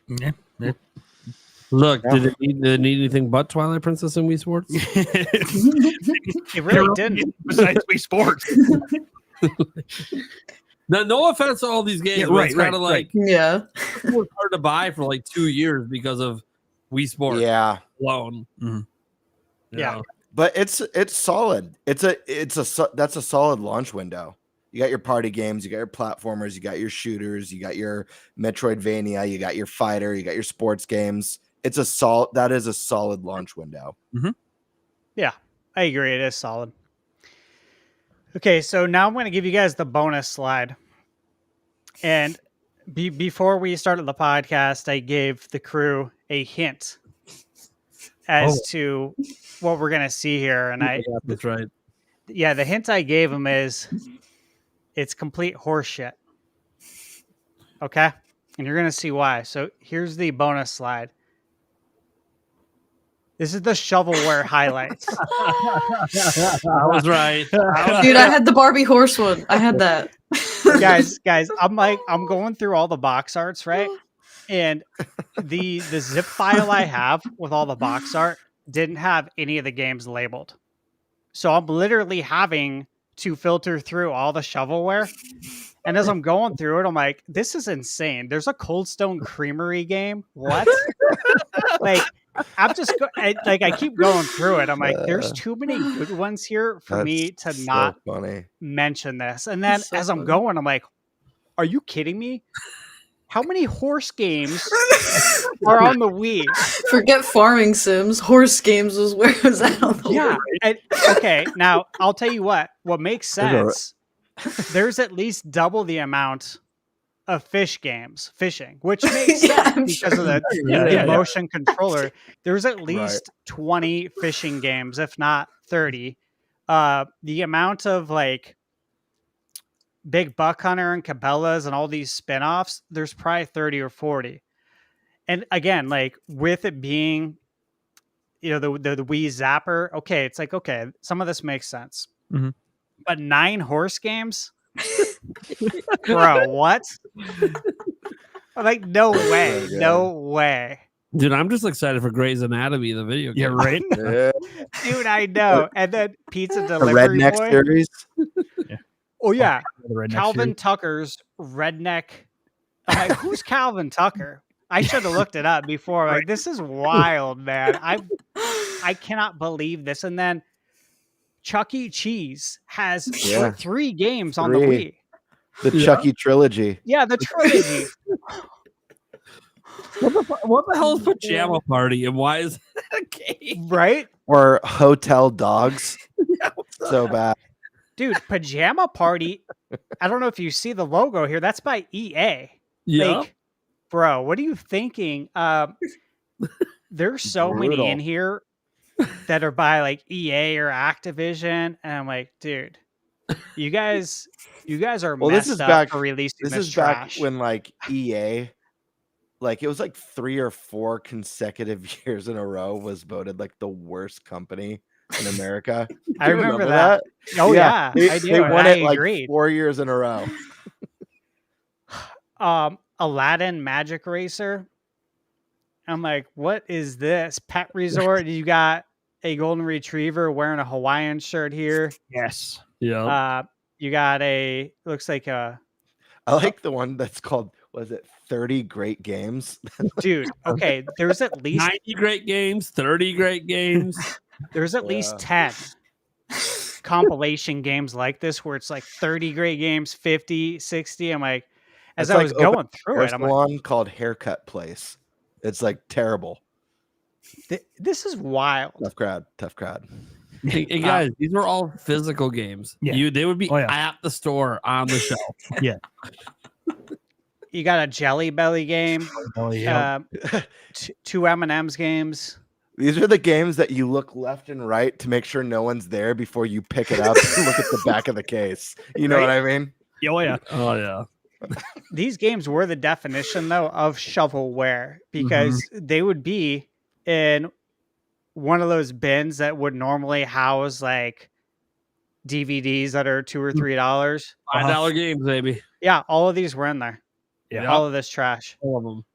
Yeah. Look, did it need anything but Twilight Princess and Wii Sports? It really didn't. Besides Wii Sports. Now, no offense to all these games, Yeah, but right, it's kind of right, like Yeah. it was hard to buy for like 2 years because of Wii Sports Yeah, alone. Mhm. You Yeah. know? but it's solid. That's a solid launch window. You got your party games, you got your platformers, you got your shooters, you got your Metroidvania, you got your fighter, you got your sports games. That is a solid launch window. Yeah, I agree. It is solid. Okay, so now I'm going to give you guys the bonus slide. And before we started the podcast, I gave the crew a hint as to what we're going to see here. And Yeah, that's right. the hint I gave them is it's complete horseshit. Okay? And you're going to see why. So here's the bonus slide. This is the shovelware highlights. I was right. Dude, I had the Barbie horse one. I had that. guys, I'm going through all the box arts, right? And the zip file I have with all the box art didn't have any of the games labeled. So I'm literally having to filter through all the shovelware. And as I'm going through it, I'm like, this is insane. There's a Cold Stone Creamery game. What? Like, I'm just I keep going through it. I'm like, there's too many good ones here for me to so not funny. mention this. And then That's so as I'm funny. going, I'm like, are you kidding me? How many horse games are on the Wii? Forget farming sims. Horse games was where it was at on the Yeah. list. And, okay, now I'll tell you what makes There's sense. There's at least double the amount of fishing, which makes Yeah, sense I'm because sure. of the Yeah. motion controller. There's at least 20 fishing games, if not 30. The amount of like Big Buck Hunter and Cabela's and all these spin-offs, there's probably 30 or 40. And again, like with it being, the Wii Zapper, okay, it's like, okay, some of this makes sense. Mhm. But 9 horse games? Bro, what? I'm like, no way. good. No way. Dude, I'm just excited for Grey's Anatomy, the video game. Yeah, right. Yeah. Dude, I know. And then Pizza The Delivery redneck Boy. series. Oh, yeah. The redneck Calvin series. Tucker's redneck. I'm like, who's Calvin Tucker? I should have looked it up before. Like, this is wild, man. I cannot believe this. And then Chuck E. Cheese has Yeah. 3 games on the 3. Wii. The Yeah. Chucky trilogy. Yeah, the trilogy. What the hell is Pajama Party and why is that a game? Right? Or Hotel Dogs. So bad. Dude, Pajama Party. I don't know if you see the logo here. That's by EA. Yeah. Like, bro, what are you thinking? There's so many Brutal. in here that are by like EA or Activision, and I'm like, dude, you guys are Well, this messed is up back- for releasing This this is trash. back when like EA, like it was like 3 or 4 consecutive years in a row was voted like the worst company in America. I You remember that. Oh Yeah, yeah, I do. They and won I it like agreed. 4 years in a row. Aladdin Magic Racer. I'm like, what is this? Pet Resort. You got a golden retriever wearing a Hawaiian shirt here. Yes. Yeah. You got looks like a I like the one that's called, was it 30 Great Games? dude. Okay, there's at least 90 great games, 30 great games. there's at least 10 compilation games like this where it's like 30 great games, 50, 60. I'm like, as It's I like was open going through There's it, I'm like, one called Haircut Place. It's like terrible. this is wild. Tough crowd. Hey, guys, these were all physical games. Yeah. They would be Oh, yeah. at the store on the shelf. You got a Jelly Belly game, Oh, yeah. 2 M&M's games. These are the games that you look left and right to make sure no one's there before you pick it up and look at the back of the case. You know what I mean? Oh, yeah. Oh yeah. These games were the definition, though, of shovelware because they would be in one of those bins that would normally house like DVDs that are $2 or $3. $5 games, baby. Yeah, all of these were in there. Yeah. All of this trash. All of them.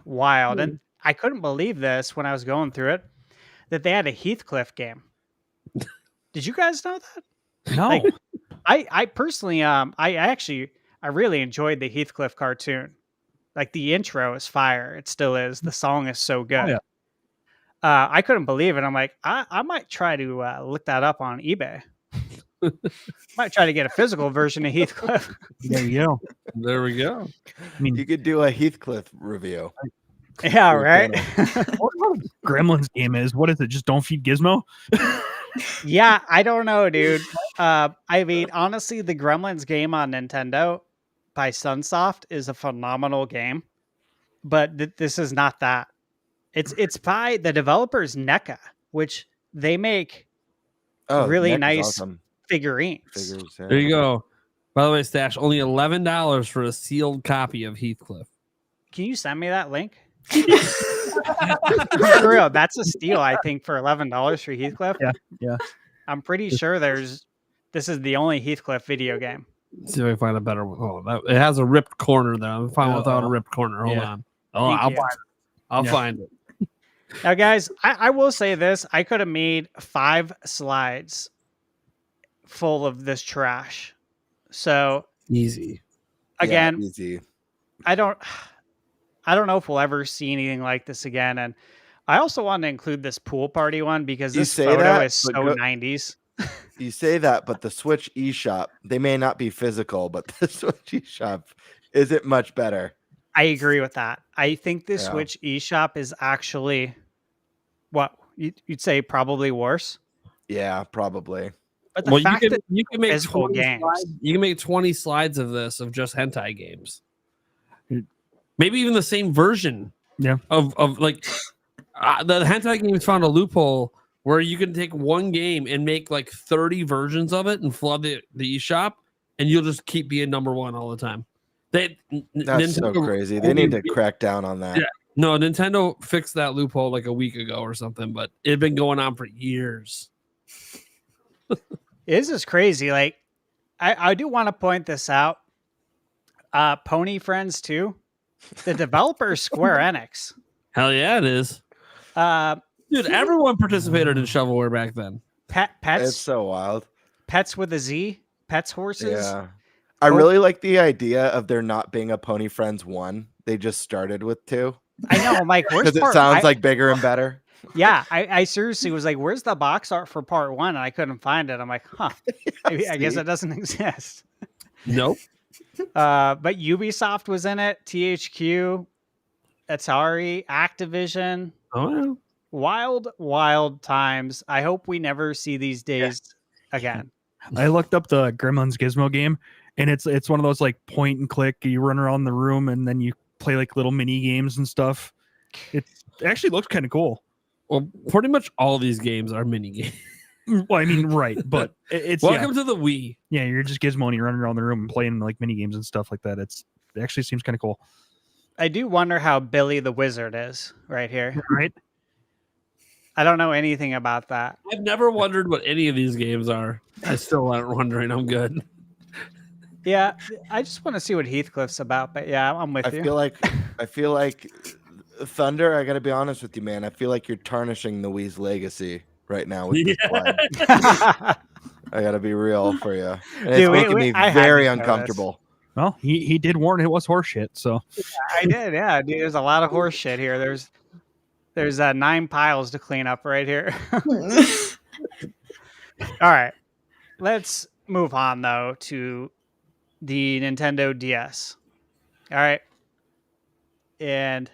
Wild. And I couldn't believe this when I was going through it, that they had a Heathcliff game. Did you guys know that? No. Like, I personally, I really enjoyed the Heathcliff cartoon. Like the intro is fire. It still is. The song is so good. Oh, yeah. I couldn't believe it. I'm like, I might try to look that up on eBay. Might try to get a physical version of Heathcliff. There you go. There we go. I mean, You could do a Heathcliff review. Yeah, Your right. what Gremlins game is? What is it? Just don't feed Gizmo? Yeah, I don't know, dude. I mean, honestly, the Gremlins game on Nintendo by Sunsoft is a phenomenal game, but this is not that. It's by the developers NECA, which they make really Nick is nice awesome. figurines. Figures, yeah. There you go. By the way, Stash, only $11 for a sealed copy of Heathcliff. Can you send me that link? For real, that's a steal, I think, for $11 for Heathcliff. Yeah. I'm pretty sure this is the only Heathcliff video game. Let's see if I can find a better one. Oh, it has a ripped corner there. I'm fine without a ripped corner. Hold Yeah. on. Oh, Thank I'll you. find it. I'll find it. Now, guys, I will say this. I could have made 5 slides full of this trash. So, Easy. again, Yeah, easy. I don't know if we'll ever see anything like this again. And I also want to include this pool party one because You this say photo that, is so but 90s. You say that, but the Switch eShop, they may not be physical, but the Switch eShop isn't much better. I agree with that. I think the Yeah. Switch eShop is actually what you'd say probably worse. Yeah, probably. But the Well, fact that you can make physical 20 games. slides, you can make 20 slides of this of just hentai games. Maybe even the same version. Yeah. Of like the hentai games found a loophole where you can take one game and make like 30 versions of it and flood the eShop, and you'll just keep being number one all the time. That's so crazy. They need to crack down on that. Yeah. No, Nintendo fixed that loophole like a week ago or something, but it had been going on for years. This is crazy. Like, I do want to point this out. Pony Friends 2, the developer is Square Enix. Hell yeah, it is. Dude, everyone participated in shovelware back then. It's Pets so wild. Pets with a Z, Pets Horses. Yeah. I really like the idea of there not being a Pony Friends 1. They just started with 2. I know. I'm like, where's Because it part? sounds like bigger and better. Yeah, I seriously was like, where's the box art for part 1? And I couldn't find it. I'm like, huh. Maybe, I guess See? it doesn't exist. Nope. But Ubisoft was in it, THQ, Atari, Activision. Oh, Wild times. I hope we never see these days again. I looked up the Gremlins Gizmo game, and it's one of those like point and click. You run around the room, and then you play like little mini games and stuff. It actually looks kind of cool. well, pretty much all these games are mini games. Well, I mean, right, but it's Welcome to the Wii. yeah, you're just Gizmo and you're running around the room and playing like mini games and stuff like that. It actually seems kind of cool, I do wonder how Billy the Wizard is right here. right? I don't know anything about that. I've never wondered what any of these games are. I still aren't wondering. I'm good. Yeah, I just want to see what Heathcliff's about. But yeah, I'm with I you. feel like Thunder, I gotta be honest with you, man. I feel like you're tarnishing the Wii's legacy right now with this slide. I gotta be real for you. And it's Dude, making me I had very to know this. uncomfortable. Well, he did warn it was horseshit. So I did, yeah. Dude, there's a lot of horse shit here. There's 9 piles to clean up right here. All right, let's move on though to the Nintendo DS. All right, and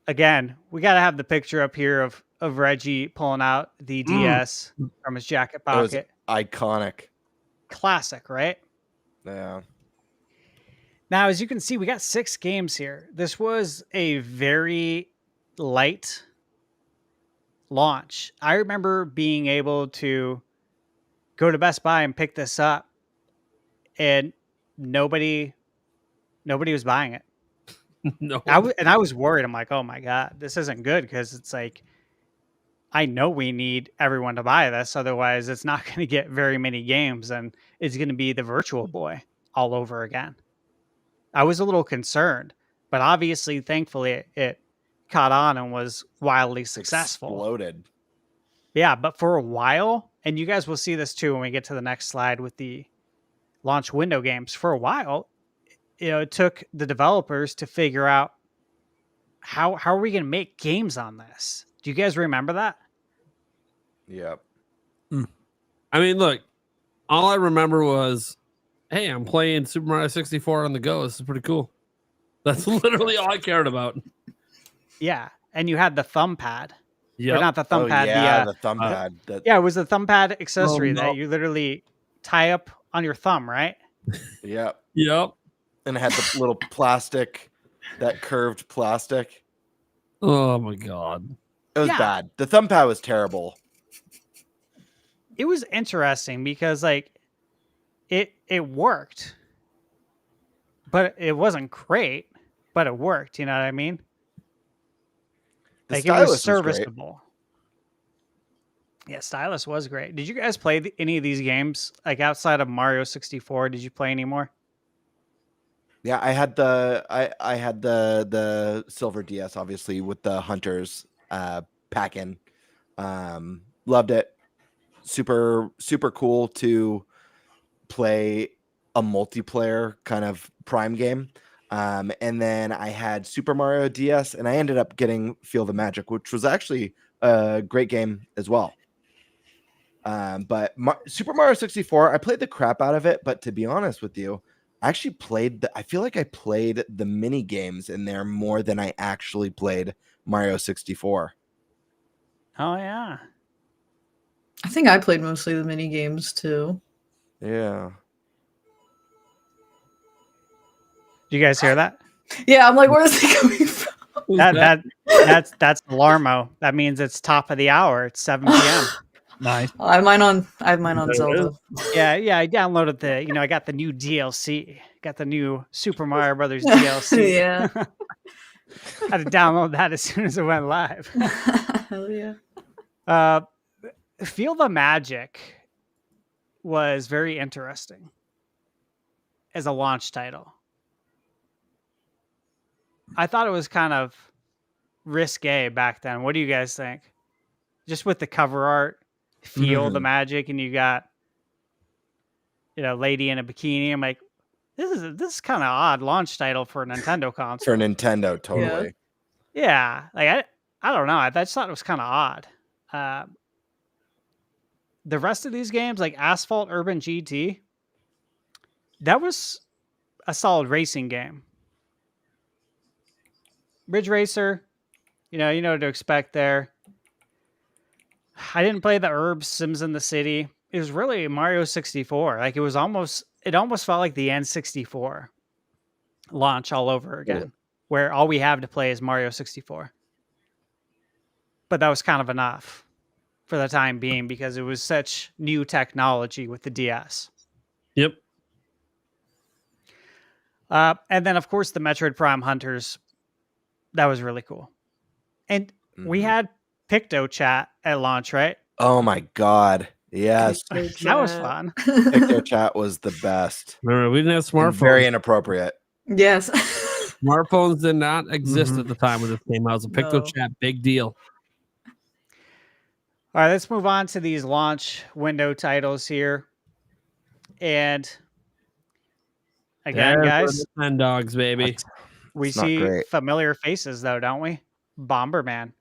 again, we got to have the picture up here of Reggie pulling out the DS from his jacket That was pocket. iconic. Classic, right? Yeah. Now, as you can see, we got 6 games here. This was a very light launch. I remember being able to go to Best Buy and pick this up and nobody was buying it. No. I was worried. I'm like, oh my God, this isn't good, because it's like, I know we need everyone to buy this. Otherwise, it's not going to get very many games, and it's going to be the Virtual Boy all over again. I was a little concerned, but obviously, thankfully, it caught on and was wildly successful. Exploded. Yeah, but for a while, and you guys will see this too when we get to the next slide with the launch window games. For a while, it took the developers to figure out how are we going to make games on this. Do you guys remember that? Yep. I mean, look, all I remember was, hey, I'm playing Super Mario 64 on the go. This is pretty cool. That's literally all I cared about. Yeah, and you had the thumb pad. Yeah, Or not the thumb pad. The thumb pad. Yeah, it was the thumb pad accessory no. that you literally tie up on your thumb, right? Yep. Yep. And it had the little plastic, that curved plastic. Oh my God. It was bad. The thumb pad was terrible. It was interesting because like it worked, but it wasn't great, but it worked. You know what I mean? The Like, it stylus was was great. serviceable. Yeah, stylus was great. Did you guys play any of these games like outside of Mario 64? Did you play any more? Yeah, I had the silver DS, obviously, with the hunters pack-in. Loved it. Super cool to play a multiplayer kind of Prime game. And then I had Super Mario DS, and I ended up getting Feel the Magic, which was actually a great game as well. But Super Mario 64, I played the crap out of it, but to be honest with you, I actually I feel like I played the mini games in there more than I actually played Mario 64. Oh yeah. I think I played mostly the mini games too. Yeah. Did you guys hear that? Yeah, I'm like, where is it coming from? That's Larmo. That means it's top of the hour. It's 7 p.m. Nice. I have mine on Zelda. Yeah, I downloaded I got the new DLC. Got the new Super Mario Brothers DLC. Yeah. I had to download that as soon as it went live. Hell yeah. Feel the Magic was very interesting as a launch title. I thought it was kind of risque back then. What do you guys think? Just with the cover art, Feel the Magic, and you got lady in a bikini. I'm like, this is kind of odd launch title for a Nintendo console. For Nintendo, totally. Yeah, like I don't know. I just thought it was kind of odd. The rest of these games, like Asphalt Urban GT, that was a solid racing game. Ridge Racer, you know what to expect there. I didn't play the Herbs Sims in the City. It was really Mario 64. Like, it almost felt like the N64 launch all over again, where all we have to play is Mario 64. But that was kind of enough for the time being because it was such new technology with the DS. Yep. And then, of course, the Metroid Prime Hunters. That was really cool. And we had Picto Chat at launch, right? Oh my God. Yes. That was fun. Picto Chat was the best. Remember, we didn't have smartphones. Very inappropriate. Yes. Smartphones did not exist at the time when this came out. It was a Picto Chat, big deal. All right, let's move on to these launch window titles here. And again, guys, Nine dogs, baby. we It's not see great. familiar faces, though, don't we? Bomberman.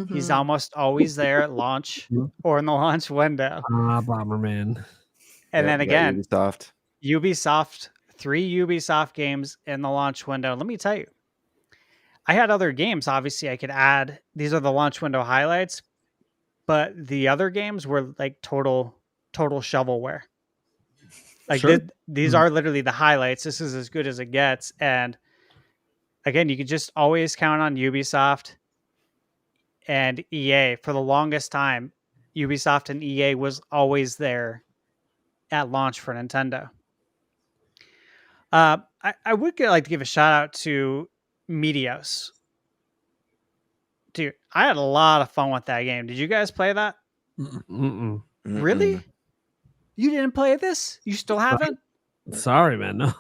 He's almost always there at launch or in the launch window. Bomberman. And then we got again, Ubisoft. 3 Ubisoft games in the launch window. Let me tell you, I had other games, obviously, I could add. These are the launch window highlights, but the other games were like total shovelware. Like, these are literally the highlights. This is as good as it gets. And again, you could just always count on Ubisoft and EA. For the longest time, Ubisoft and EA was always there at launch for Nintendo. I would like to give a shout out to Meteos. Dude, I had a lot of fun with that game. Did you guys play that? Mm-mm. Really? Mm-mm. You didn't play this? You still haven't? Sorry, man. No.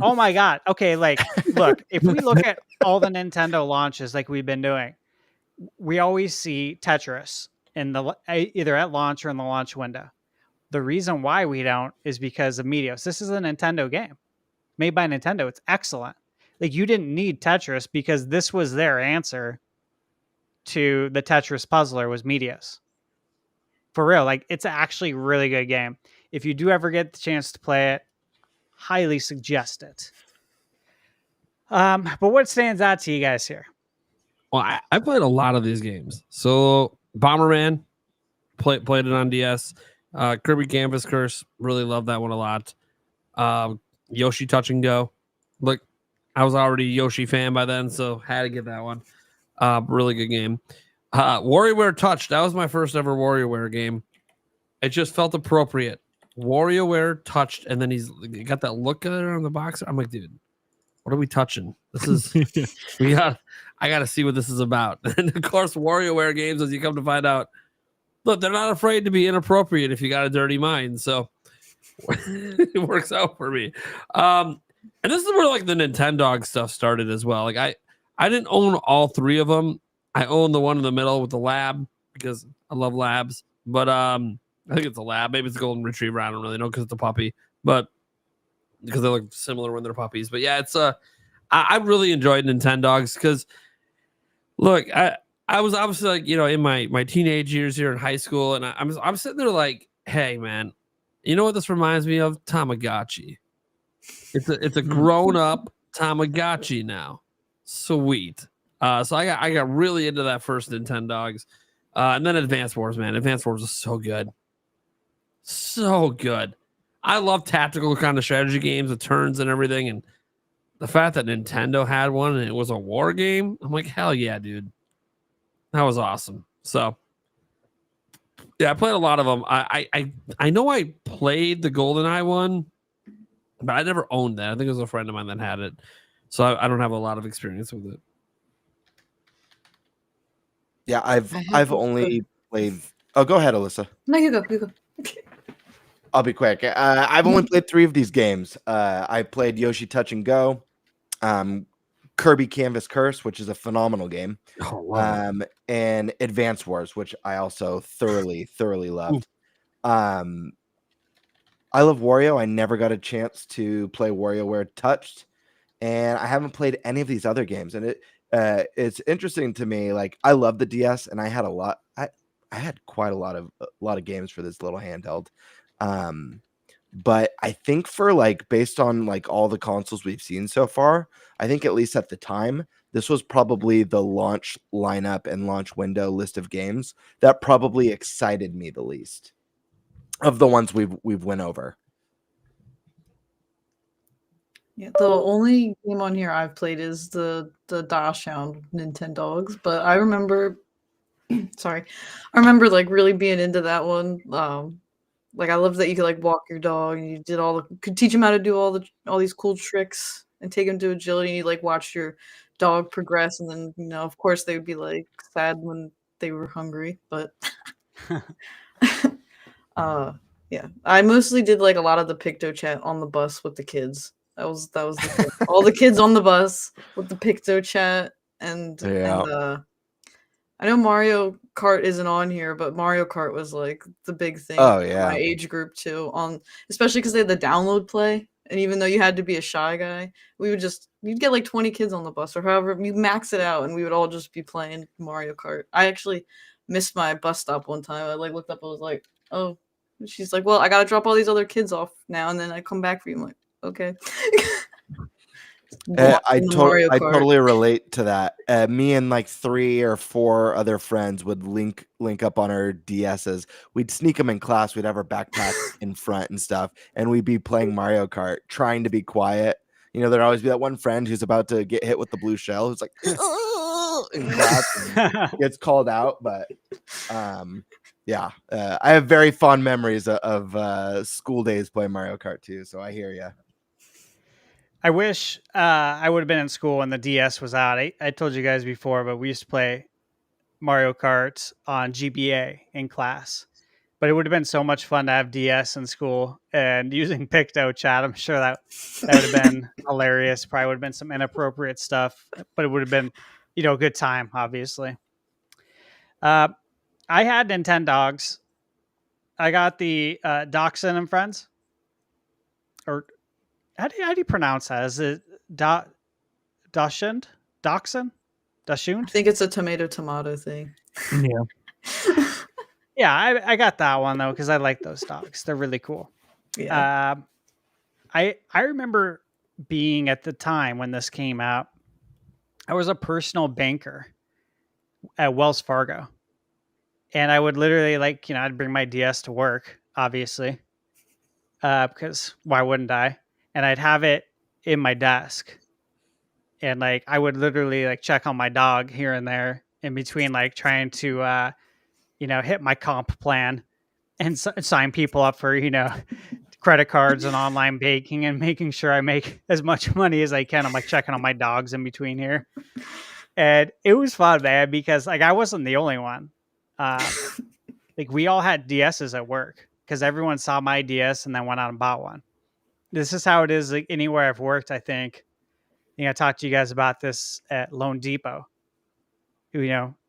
Oh my god. Okay, like look, if we look at all the Nintendo launches like we've been doing, we always see Tetris in the either at launch or in the launch window. The reason why we don't is because of Meteos. This is a Nintendo game made by Nintendo. It's excellent. Like you didn't need Tetris because this was their answer to the Tetris puzzler was Meteos. For real, like it's actually a really good game. If you do ever get the chance to play it, highly suggest it. But what stands out to you guys here? Well, I played a lot of these games. So Bomberman, played it on DS. Kirby Canvas Curse, really love that one a lot. Yoshi Touch and Go. Look, I was already a Yoshi fan by then, so had to get that one. Really good game. WarioWare Touch, that was my first ever WarioWare game. It just felt appropriate. WarioWare touched, and then he's got that look on the box. I'm like, dude, what are we touching? This is I gotta see what this is about. And of course, WarioWare games, as you come to find out, look, they're not afraid to be inappropriate if you got a dirty mind. So it works out for me. And this is where like the Nintendog stuff started as well. Like I didn't own all three of them. I own the one in the middle with the lab because I love labs. But I think it's a lab. Maybe it's a golden retriever. I don't really know because it's a puppy. But because they look similar when they're puppies. But yeah, it's I really enjoyed Nintendogs because look, I was obviously like, you know, in my teenage years here in high school, and I'm sitting there like, hey man, you know what this reminds me of? Tamagotchi. It's a grown up Tamagotchi now. Sweet. So I got really into that first Nintendogs. And then Advance Wars, man. Advance Wars is so good. So good. I love tactical kind of strategy games with turns and everything. And the fact that Nintendo had one and it was a war game, I'm like, hell yeah, dude. That was awesome. So yeah, I played a lot of them. I know I played the GoldenEye one, but I never owned that. I think it was a friend of mine that had it. So I don't have a lot of experience with it. Yeah, I've only played. Oh, go ahead, Alyssa. No, you go. You go. I'll be quick. I've only played 3 of these games. I played Yoshi Touch and Go, Kirby Canvas Curse, which is a phenomenal game, and Advance Wars, which I also thoroughly loved. I love Wario. I never got a chance to play WarioWare Touched, and I haven't played any of these other games. And it's interesting to me. Like I love the DS, and I had a lot. I had quite a lot of games for this little handheld. But I think for like based on like all the consoles we've seen so far, I think at least at the time, this was probably the launch lineup and launch window list of games that probably excited me the least of the ones we've went over. Yeah, the only game on here I've played is the Dachshund Nintendogs, but I remember sorry. I remember like really being into that one. Like I loved that you could like walk your dog and you did could teach him how to do all these cool tricks and take him to agility and you like watch your dog progress and then, you know, of course they would be like sad when they were hungry, but yeah. I mostly did like a lot of the Picto chat on the bus with the kids. That was the thing. All the kids on the bus with the Picto chat and I know Mario Kart isn't on here, but Mario Kart was like the big thing for my age group too. Especially because they had the download play, and even though you had to be a shy guy, you'd get like 20 kids on the bus or however you max it out, and we would all just be playing Mario Kart. I actually missed my bus stop one time. I like looked up, I was like, oh, she's like, well, I gotta drop all these other kids off now, and then I come back for you. I'm like, okay. I totally relate to that. Me and like 3 or 4 other friends would link up on our DSs. We'd sneak them in class. We'd have our backpacks in front and stuff, and we'd be playing Mario Kart, trying to be quiet. You know, there'd always be that one friend who's about to get hit with the blue shell, who's like in class and gets called out. But yeah, I have very fond memories of school days playing Mario Kart too. So I hear you. I wish I would have been in school when the DS was out. I told you guys before, but we used to play Mario Kart on GBA in class. But it would have been so much fun to have DS in school and using Picto chat. I'm sure that would have been hilarious. Probably would have been some inappropriate stuff, but it would have been, a good time, obviously. I had Nintendogs. I got the Dachshund and Friends. Or how do you pronounce that? Is it Dachshund? Dachshund? I Dachshund? think it's a tomato thing. Yeah. Yeah, I got that one though because I like those dogs. They're really cool. Yeah. I remember being at the time when this came out. I was a personal banker at Wells Fargo, and I would literally I'd bring my DS to work, obviously, because why wouldn't I? And I'd have it in my desk, and I would literally check on my dog here and there in between trying to hit my comp plan and sign people up for credit cards and online banking and making sure I make as much money as I can. I'm checking on my dogs in between here, and it was fun, man, because I wasn't the only one. We all had DSs at work because everyone saw my DS and then went out and bought one. This is how it is anywhere I've worked. I think I talked to you guys about this at Loan Depot.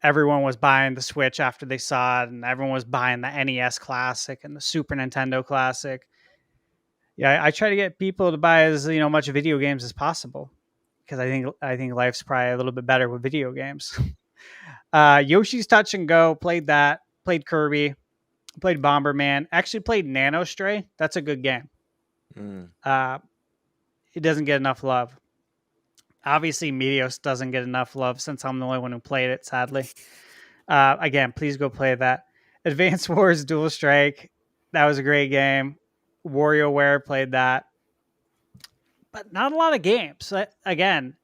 Everyone was buying the Switch after they saw it, and everyone was buying the NES Classic and the Super Nintendo Classic. Yeah, I try to get people to buy as much video games as possible because I think life's probably a little bit better with video games. Yoshi's Touch and Go, played that. Played Kirby, played Bomberman. Actually played Nano Stray. That's a good game. It doesn't get enough love. Obviously, Meteos doesn't get enough love since I'm the only one who played it, sadly. Again, please go play that. Advance Wars Dual Strike. That was a great game. WarioWare, played that. But not a lot of games. Again,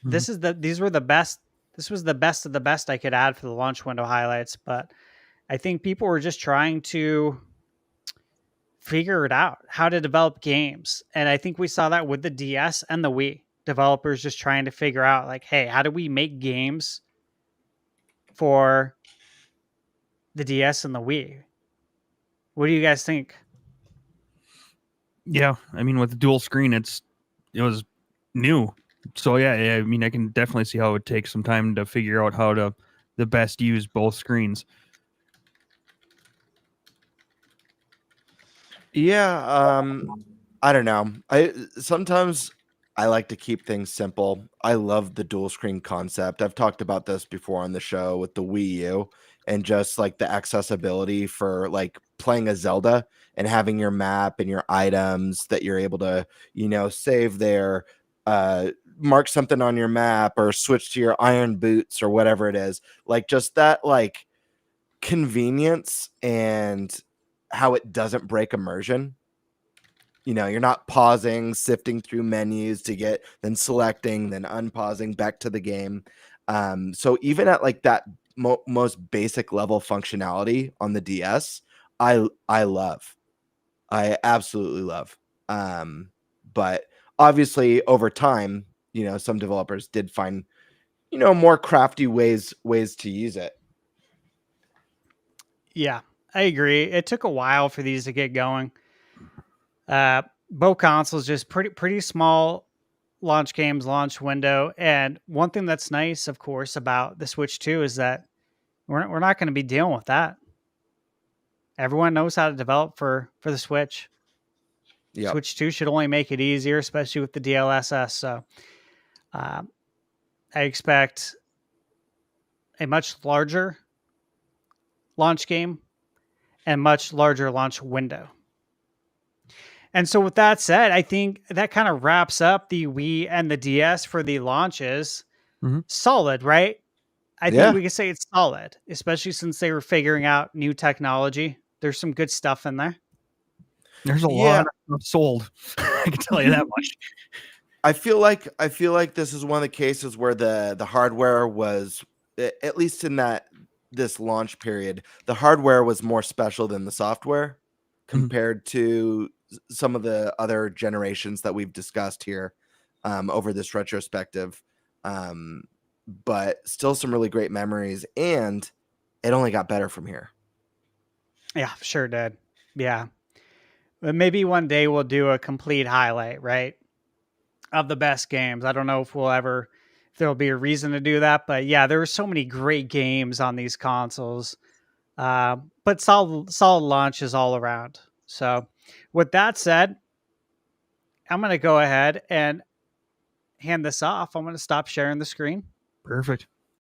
these were the best. This was the best of the best I could add for the launch window highlights. But I think people were just trying to figure it out, how to develop games. And I think we saw that with the DS and the Wii. Developers just trying to figure out hey, how do we make games for the DS and the Wii? What do you guys think? Yeah, I mean, with the dual screen, it was new. So yeah, I mean, I can definitely see how it would take some time to figure out how to the best use both screens. Yeah, I don't know. Sometimes I like to keep things simple. I love the dual screen concept. I've talked about this before on the show with the Wii U and just the accessibility for playing a Zelda and having your map and your items that you're able to, save there, mark something on your map or switch to your iron boots or whatever it is. Just that convenience and how it doesn't break immersion. You're not pausing, sifting through menus to get, then selecting, then unpausing back to the game. So even at that most basic level functionality on the DS, I love. I absolutely love. But obviously over time, some developers did find, more crafty ways to use it. Yeah, I agree. It took a while for these to get going. Both consoles just pretty small launch games, launch window. And one thing that's nice, of course, about the Switch 2 is that we're not going to be dealing with that. Everyone knows how to develop for the Switch. Yep. Switch 2 should only make it easier, especially with the DLSS. So I expect a much larger launch game and much larger launch window. And so with that said, I think that kind of wraps up the Wii and the DS for the launches. Mm-hmm. Solid, right? I think we can say it's solid, especially since they were figuring out new technology. There's some good stuff in there. There's a lot of sold. I can tell you that much. I feel like this is one of the cases where the hardware was, at least in this launch period, the hardware was more special than the software compared to some of the other generations that we've discussed here. over this retrospective. But still some really great memories, and it only got better from here. Yeah, sure did. Yeah. But maybe one day we'll do a complete highlight, right? Of the best games. I don't know if there'll be a reason to do that, but yeah, there were so many great games on these consoles. But solid launches all around. So with that said, I'm going to go ahead and hand this off. I'm going to stop sharing the screen. Perfect.